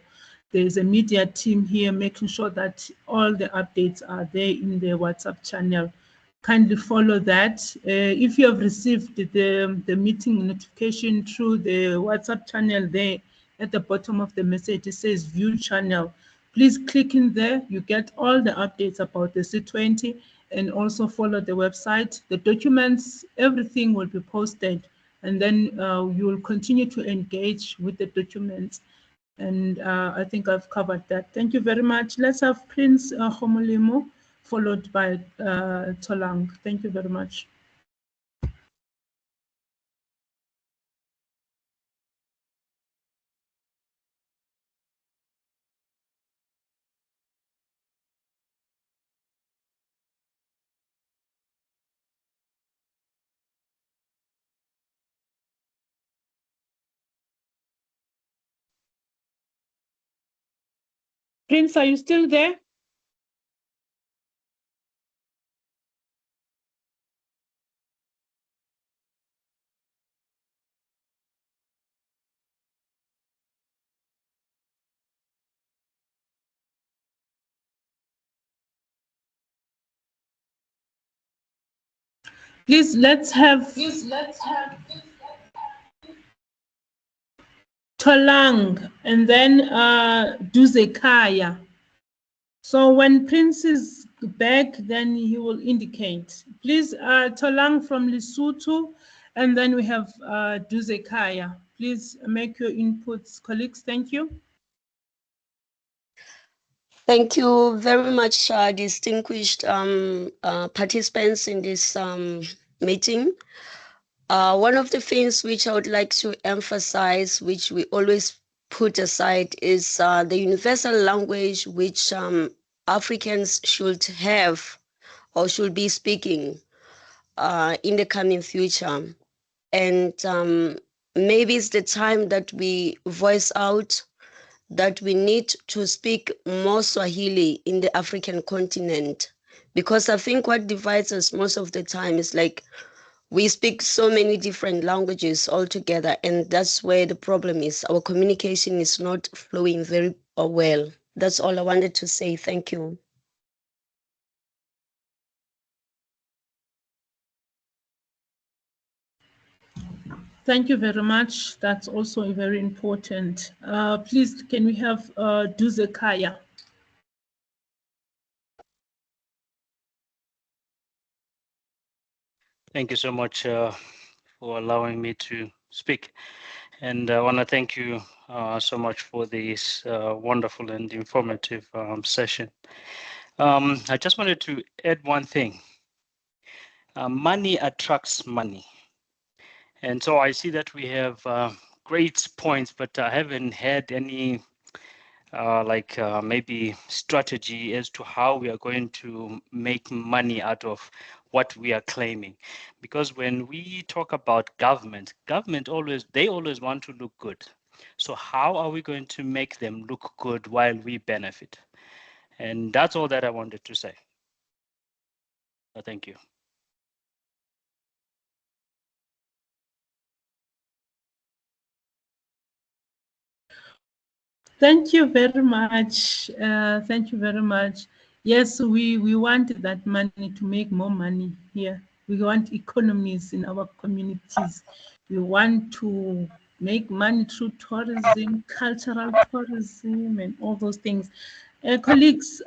[SPEAKER 2] There is a media team here making sure that all the updates are there in the WhatsApp channel. Kindly follow that. If you have received the meeting notification through the WhatsApp channel there, at the bottom of the message, it says view channel. Please click in there. You get all the updates about the C20 and also follow the website. The documents, everything will be posted, and then you will continue to engage with the documents. And I think I've covered that. Thank you very much. Let's have Prince Homolimo, followed by Tolang. Thank you very much. Prince, are you still there? Please, let's have Tolang and then Duzekaya. So when Prince is back, then he will indicate. Please, Tolang from Lesotho, and then we have Duzekaya. Please make your inputs, colleagues. Thank you.
[SPEAKER 12] Thank you very much, distinguished participants in this meeting. One of the things which I would like to emphasize, which we always put aside, is the universal language which Africans should have or should be speaking in the coming future. And maybe it's the time that we voice out that we need to speak more Swahili in the African continent. Because I think what divides us most of the time is like we speak so many different languages all together, and that's where the problem is. Our communication is not flowing very well. That's all I wanted to say. Thank you.
[SPEAKER 2] Thank you very much. That's also very important. Please, can we have Duzekaya?
[SPEAKER 13] Thank you so much for allowing me to speak. And I want to thank you so much for this wonderful and informative session. I just wanted to add one thing. Money attracts money. And so I see that we have great points, but I haven't had any maybe strategy as to how we are going to make money out of what we are claiming. Because when we talk about government they always want to look good. So how are we going to make them look good while we benefit? And that's all that I wanted to say. Thank you.
[SPEAKER 2] Thank you very much. Thank you very much. Yes, we want that money to make more money here. We want economies in our communities. We want to make money through tourism, cultural tourism, and all those things. Colleagues,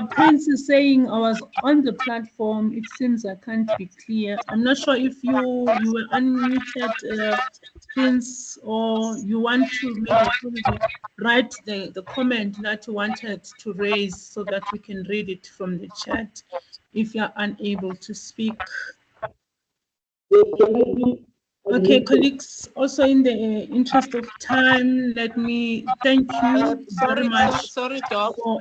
[SPEAKER 2] Prince is saying I was on the platform. It seems I can't be clear. I'm not sure if you were unmuted, Prince, or you want to maybe probably write the comment that you wanted to raise so that we can read it from the chat if you're unable to speak. Okay, colleagues, also in the interest of time, let me thank you very much for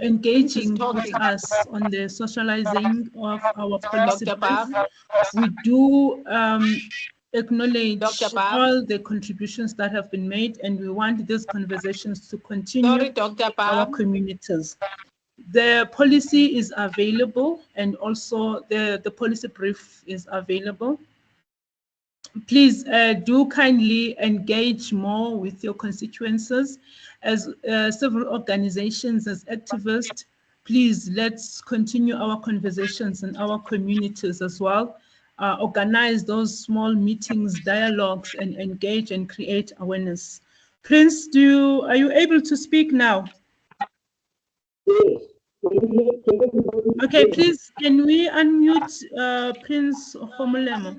[SPEAKER 2] engaging with us on the socializing of our policy brief. We do acknowledge all the contributions that have been made, and we want these conversations to continue in our communities. The policy is available, and also the policy brief is available. Please do kindly engage more with your constituencies as several organizations, as activists. Please, let's continue our conversations in our communities as well. Organize those small meetings, dialogues, and engage and create awareness. Prince, are you able to speak now? Okay, please, can we unmute Prince Homolemo?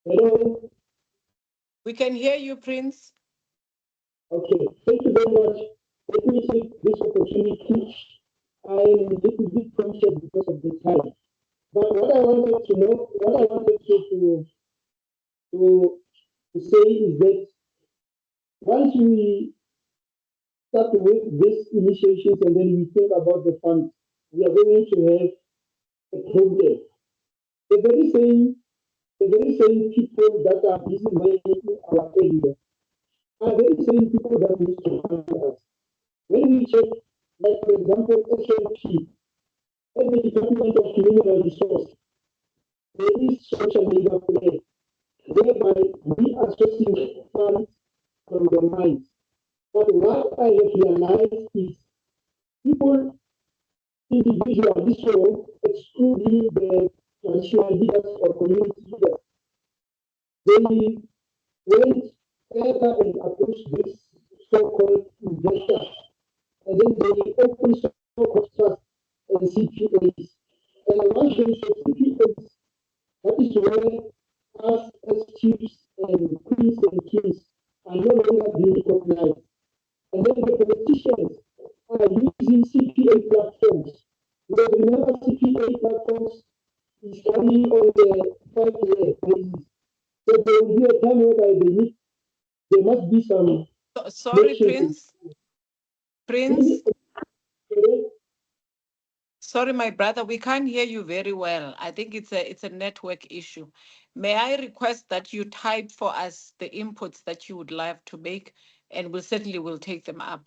[SPEAKER 14] Hello.
[SPEAKER 3] We can hear you, Prince.
[SPEAKER 14] Okay, thank you very much. Let me take this opportunity. I'm a little bit conscious because of the time. But what I wanted to know, what I wanted to say is that once we start with these initiations and then we think about the funds, we are going to have a problem. The very same people that are busy managing our area are very same people that need to fund us. When we check, like for example, SLP, and the Department of Mineral Resource, there is social labor play, whereby we are sourcing funds from the mines. But what I have realized is people, individually, so excluding the traditional leaders or community leaders, they went further and approached this so-called investors, and then they open so-called trust and CPAs. And once they say CPAs, that is where us as chiefs and queens and kings are no longer being recognized. And then the politicians are using CPA platforms. Because remember, CPA platforms is only on the 5-year basis. So there will be a time whereby there must be some.
[SPEAKER 3] Sorry, Prince. Prince. Sorry, my brother, we can't hear you very well. I think it's a network issue. May I request that you type for us the inputs that you would like to make, and we certainly will take them up.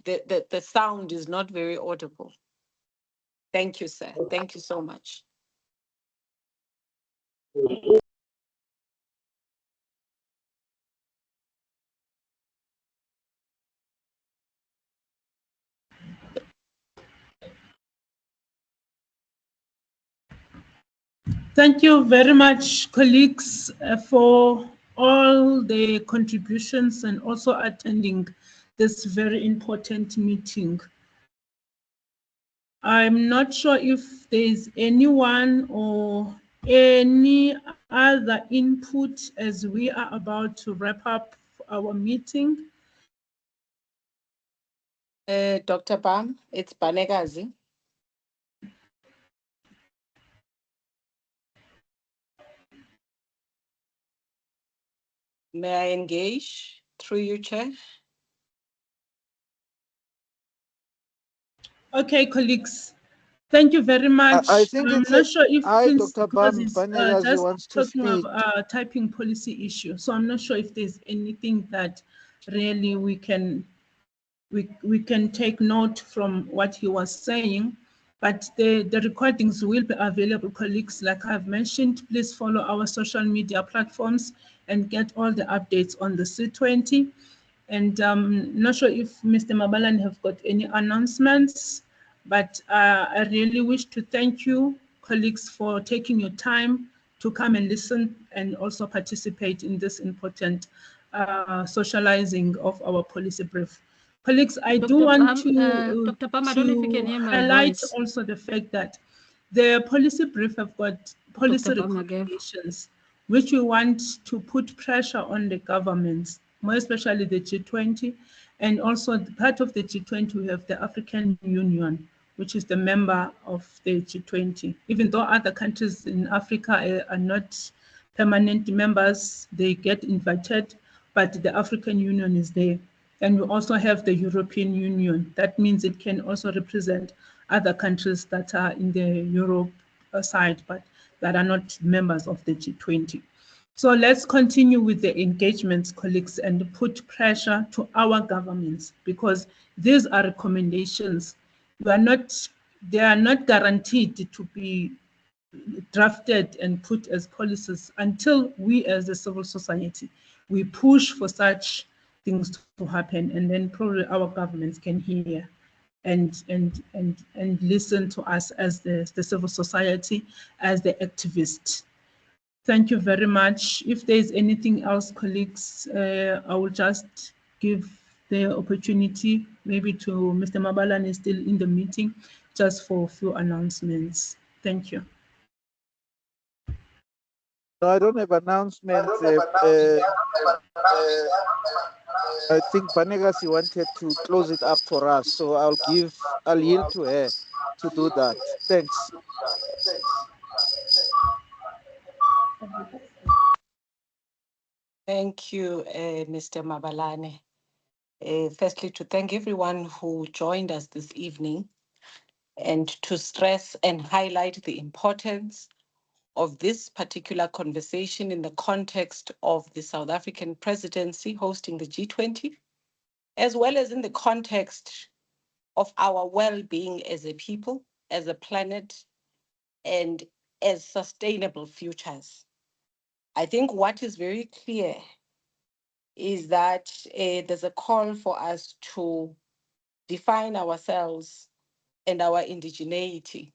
[SPEAKER 3] The sound is not very audible. Thank you, sir. Thank you so much.
[SPEAKER 2] Thank you very much, colleagues, for all the contributions and also attending this very important meeting. I'm not sure if there's anyone or any other input as we are about to wrap up our meeting.
[SPEAKER 3] Dr. Bam, it's Banegazi. May I engage through you, Chair?
[SPEAKER 2] Okay, colleagues, thank you very much.
[SPEAKER 1] I think
[SPEAKER 2] I'm
[SPEAKER 1] it's
[SPEAKER 2] not sure if Prince,
[SPEAKER 1] Dr.
[SPEAKER 2] because
[SPEAKER 1] Bam
[SPEAKER 2] it's
[SPEAKER 1] Banegazi
[SPEAKER 2] just
[SPEAKER 1] wants to
[SPEAKER 2] talking
[SPEAKER 1] speak.
[SPEAKER 2] about typing policy issue. So I'm not sure if there's anything that really we can take note from what he was saying. But the recordings will be available, colleagues. Like I've mentioned, please follow our social media platforms and get all the updates on the C20. And not sure if Mr. Mabalan have got any announcements, but I really wish to thank you, colleagues, for taking your time to come and listen and also participate in this important socializing of our policy brief. Colleagues, I do want
[SPEAKER 15] Dr. Bam, I don't know if you can hear my
[SPEAKER 2] highlight
[SPEAKER 15] voice.
[SPEAKER 2] also the fact that the policy brief have got policy recommendations, which we want to put pressure on the governments, more especially the G20, and also part of the G20 we have the African Union, which is the member of the G20. Even though other countries in Africa are not permanent members, they get invited, but the African Union is there. And we also have the European Union. That means it can also represent other countries that are in the Europe side, but that are not members of the G20. So let's continue with the engagements, colleagues, and put pressure to our governments, because these are recommendations. They are not guaranteed to be drafted and put as policies until we as a civil society, we push for such things to happen, and then probably our governments can hear and listen to us as the civil society, as the activists. Thank you very much. If there's anything else, colleagues, I will just give the opportunity maybe to Mr. Mabalan is still in the meeting, just for a few announcements. Thank you.
[SPEAKER 1] No, I don't have announcements. I think Banegazi wanted to close it up for us, so I'll yield to her to do that. Thanks.
[SPEAKER 3] Thank you, Mr. Mabalane. Firstly, to thank everyone who joined us this evening, and to stress and highlight the importance of this particular conversation in the context of the South African presidency hosting the G20, as well as in the context of our well-being as a people, as a planet, and as sustainable futures. I think what is very clear is that there's a call for us to define ourselves and our indigeneity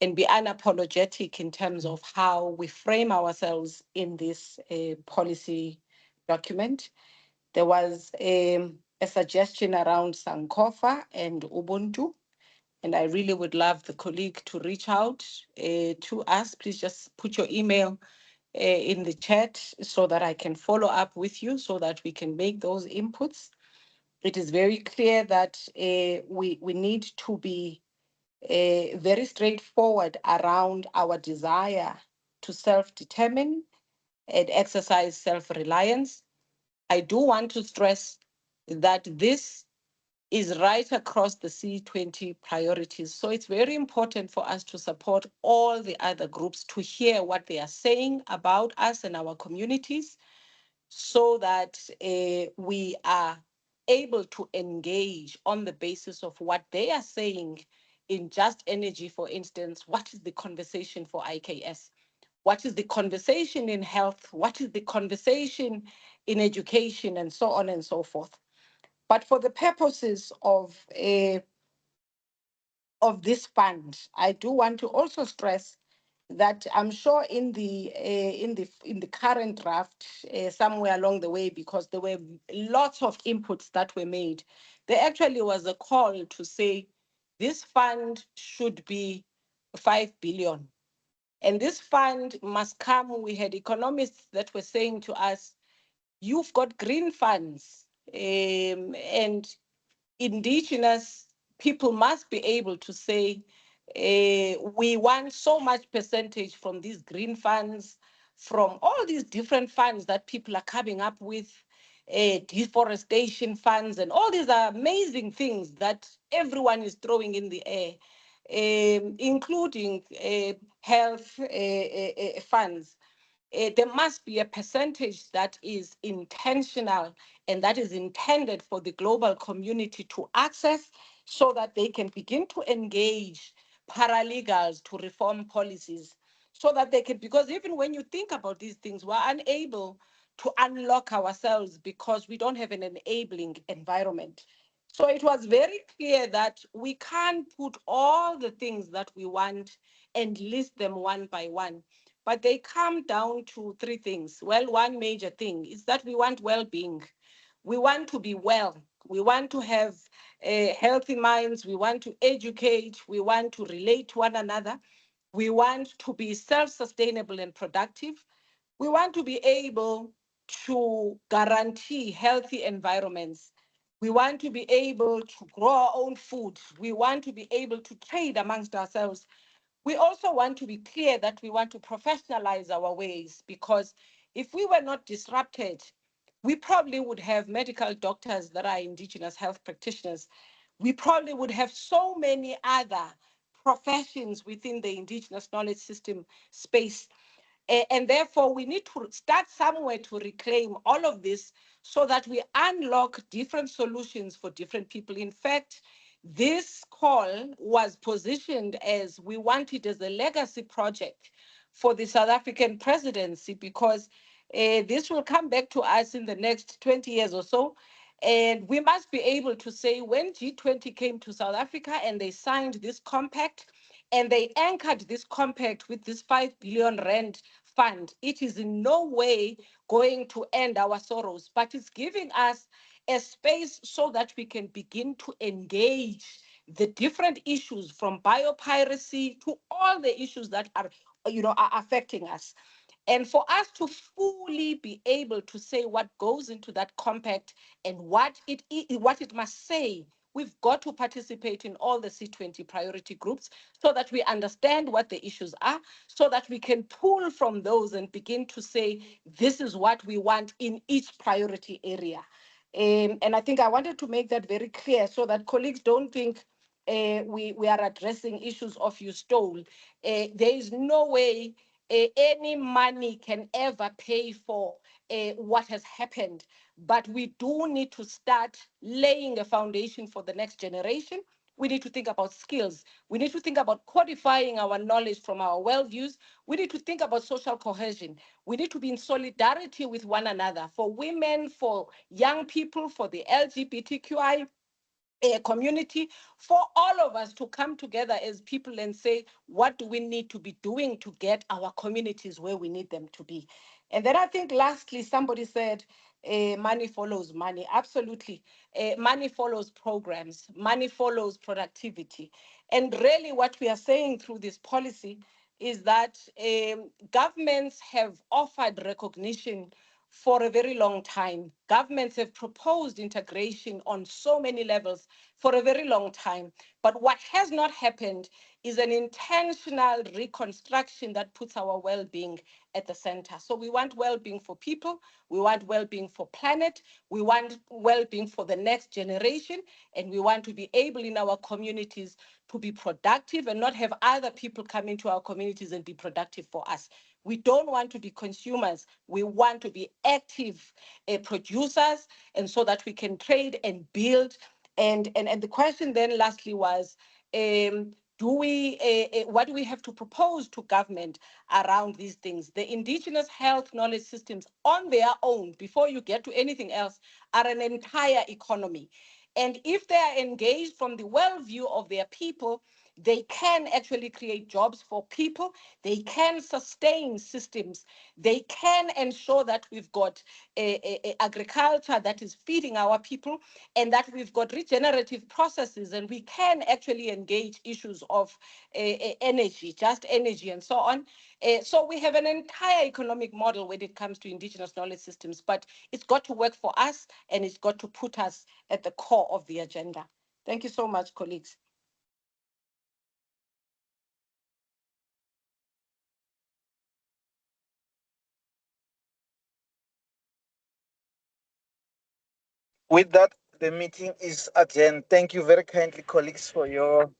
[SPEAKER 3] and be unapologetic in terms of how we frame ourselves in this policy document. There was a suggestion around Sankofa and Ubuntu, and I really would love the colleague to reach out to us. Please just put your email in the chat so that I can follow up with you so that we can make those inputs. It is very clear that we need to be very straightforward around our desire to self-determine and exercise self-reliance. I do want to stress that this is right across the C20 priorities. So it's very important for us to support all the other groups to hear what they are saying about us and our communities, so that we are able to engage on the basis of what they are saying. In just energy, for instance, what is the conversation for IKS? What is the conversation in health? What is the conversation in education, and so on and so forth? But for the purposes of this fund, I do want to also stress that I'm sure in the current draft, somewhere along the way, because there were lots of inputs that were made, there actually was a call to say this fund should be 5 billion. And this fund must come. We had economists that were saying to us, you've got green funds, and indigenous people must be able to say, we want so much percentage from these green funds, from all these different funds that people are coming up with, deforestation funds, and all these are amazing things that everyone is throwing in the air, including health funds. There must be a percentage that is intentional and that is intended for the global community to access, so that they can begin to engage paralegals to reform policies, so that they can, because even when you think about these things, we're unable to unlock ourselves because we don't have an enabling environment. So it was very clear that we can't put all the things that we want and list them one by one, but they come down to three things. Well, one major thing is that we want well-being. We want to be well. We want to have healthy minds. We want to educate. We want to relate to one another. We want to be self-sustainable and productive. We want to be able to guarantee healthy environments. We want to be able to grow our own food. We want to be able to trade amongst ourselves. We also want to be clear that we want to professionalize our ways, because if we were not disrupted, we probably would have medical doctors that are indigenous health practitioners. We probably would have so many other professions within the indigenous knowledge system space. And therefore, we need to start somewhere to reclaim all of this, so that we unlock different solutions for different people. In fact, this call was positioned as, we want it as a legacy project for the South African presidency, because this will come back to us in the next 20 years or so. And we must be able to say, when G20 came to South Africa and they signed this compact, and they anchored this compact with this 5 billion rand fund, it is in no way going to end our sorrows, but it's giving us a space so that we can begin to engage the different issues, from biopiracy to all the issues that are affecting us. And for us to fully be able to say what goes into that compact and what it must say, we've got to participate in all the C20 priority groups, so that we understand what the issues are, so that we can pull from those and begin to say, this is what we want in each priority area. And I think I wanted to make that very clear, so that colleagues don't think we are addressing issues of you stole. There is no way any money can ever pay for what has happened, but we do need to start laying a foundation for the next generation. We need to think about skills. We need to think about codifying our knowledge from our worldviews. We need to think about social cohesion. We need to be in solidarity with one another, for women, for young people, for the LGBTQI community, for all of us to come together as people and say, what do we need to be doing to get our communities where we need them to be? And then I think lastly, somebody said, money follows money. Absolutely. Money follows programs. Money follows productivity. And really what we are saying through this policy is that governments have offered recognition for a very long time. Governments have proposed integration on so many levels for a very long time. But what has not happened is an intentional reconstruction that puts our well-being at the center. So we want well-being for people, we want well-being for planet, we want well-being for the next generation, and we want to be able in our communities to be productive and not have other people come into our communities and be productive for us. We don't want to be consumers. We want to be active producers, and so that we can trade and build. And the question then lastly was, what do we have to propose to government around these things? The indigenous health knowledge systems on their own, before you get to anything else, are an entire economy. And if they are engaged from the well-view of their people, they can actually create jobs for people. They can sustain systems. They can ensure that we've got agriculture that is feeding our people, and that we've got regenerative processes, and we can actually engage issues of energy, just energy, and so on. So we have an entire economic model when it comes to indigenous knowledge systems, but it's got to work for us, and it's got to put us at the core of the agenda. Thank you so much, colleagues.
[SPEAKER 1] With that, the meeting is adjourned. Thank you very kindly, colleagues, for your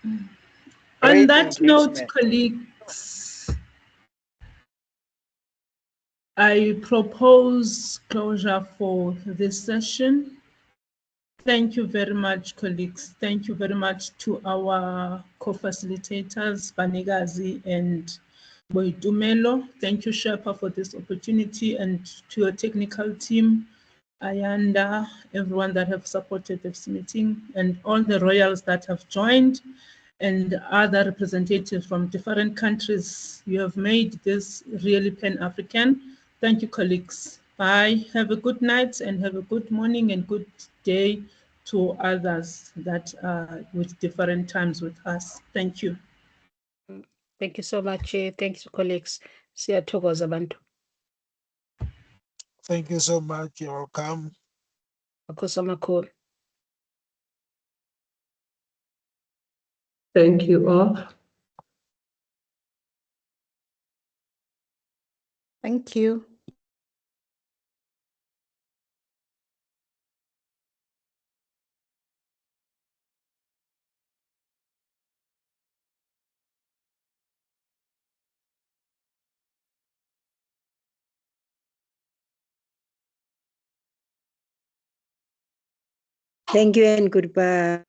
[SPEAKER 2] On
[SPEAKER 1] great
[SPEAKER 2] that note,
[SPEAKER 1] engagement.
[SPEAKER 2] colleagues, I propose closure for this session. Thank you very much, colleagues. Thank you very much to our co-facilitators, Banegazi and Boitumelo. Thank you, Sherpa, for this opportunity, and to your technical team, Ayanda, everyone that have supported this meeting, and all the royals that have joined, and other representatives from different countries. You have made this really Pan-African. Thank you, colleagues. Bye. Have a good night and have a good morning and good day to others that are with different times with us. Thank you.
[SPEAKER 8] Thank you so much. Thank you, colleagues. Siyathokoza bantu.
[SPEAKER 16] Thank you so much. You're welcome.
[SPEAKER 8] Makhosi.
[SPEAKER 9] Thank you all.
[SPEAKER 11] Thank you.
[SPEAKER 17] Thank you and goodbye.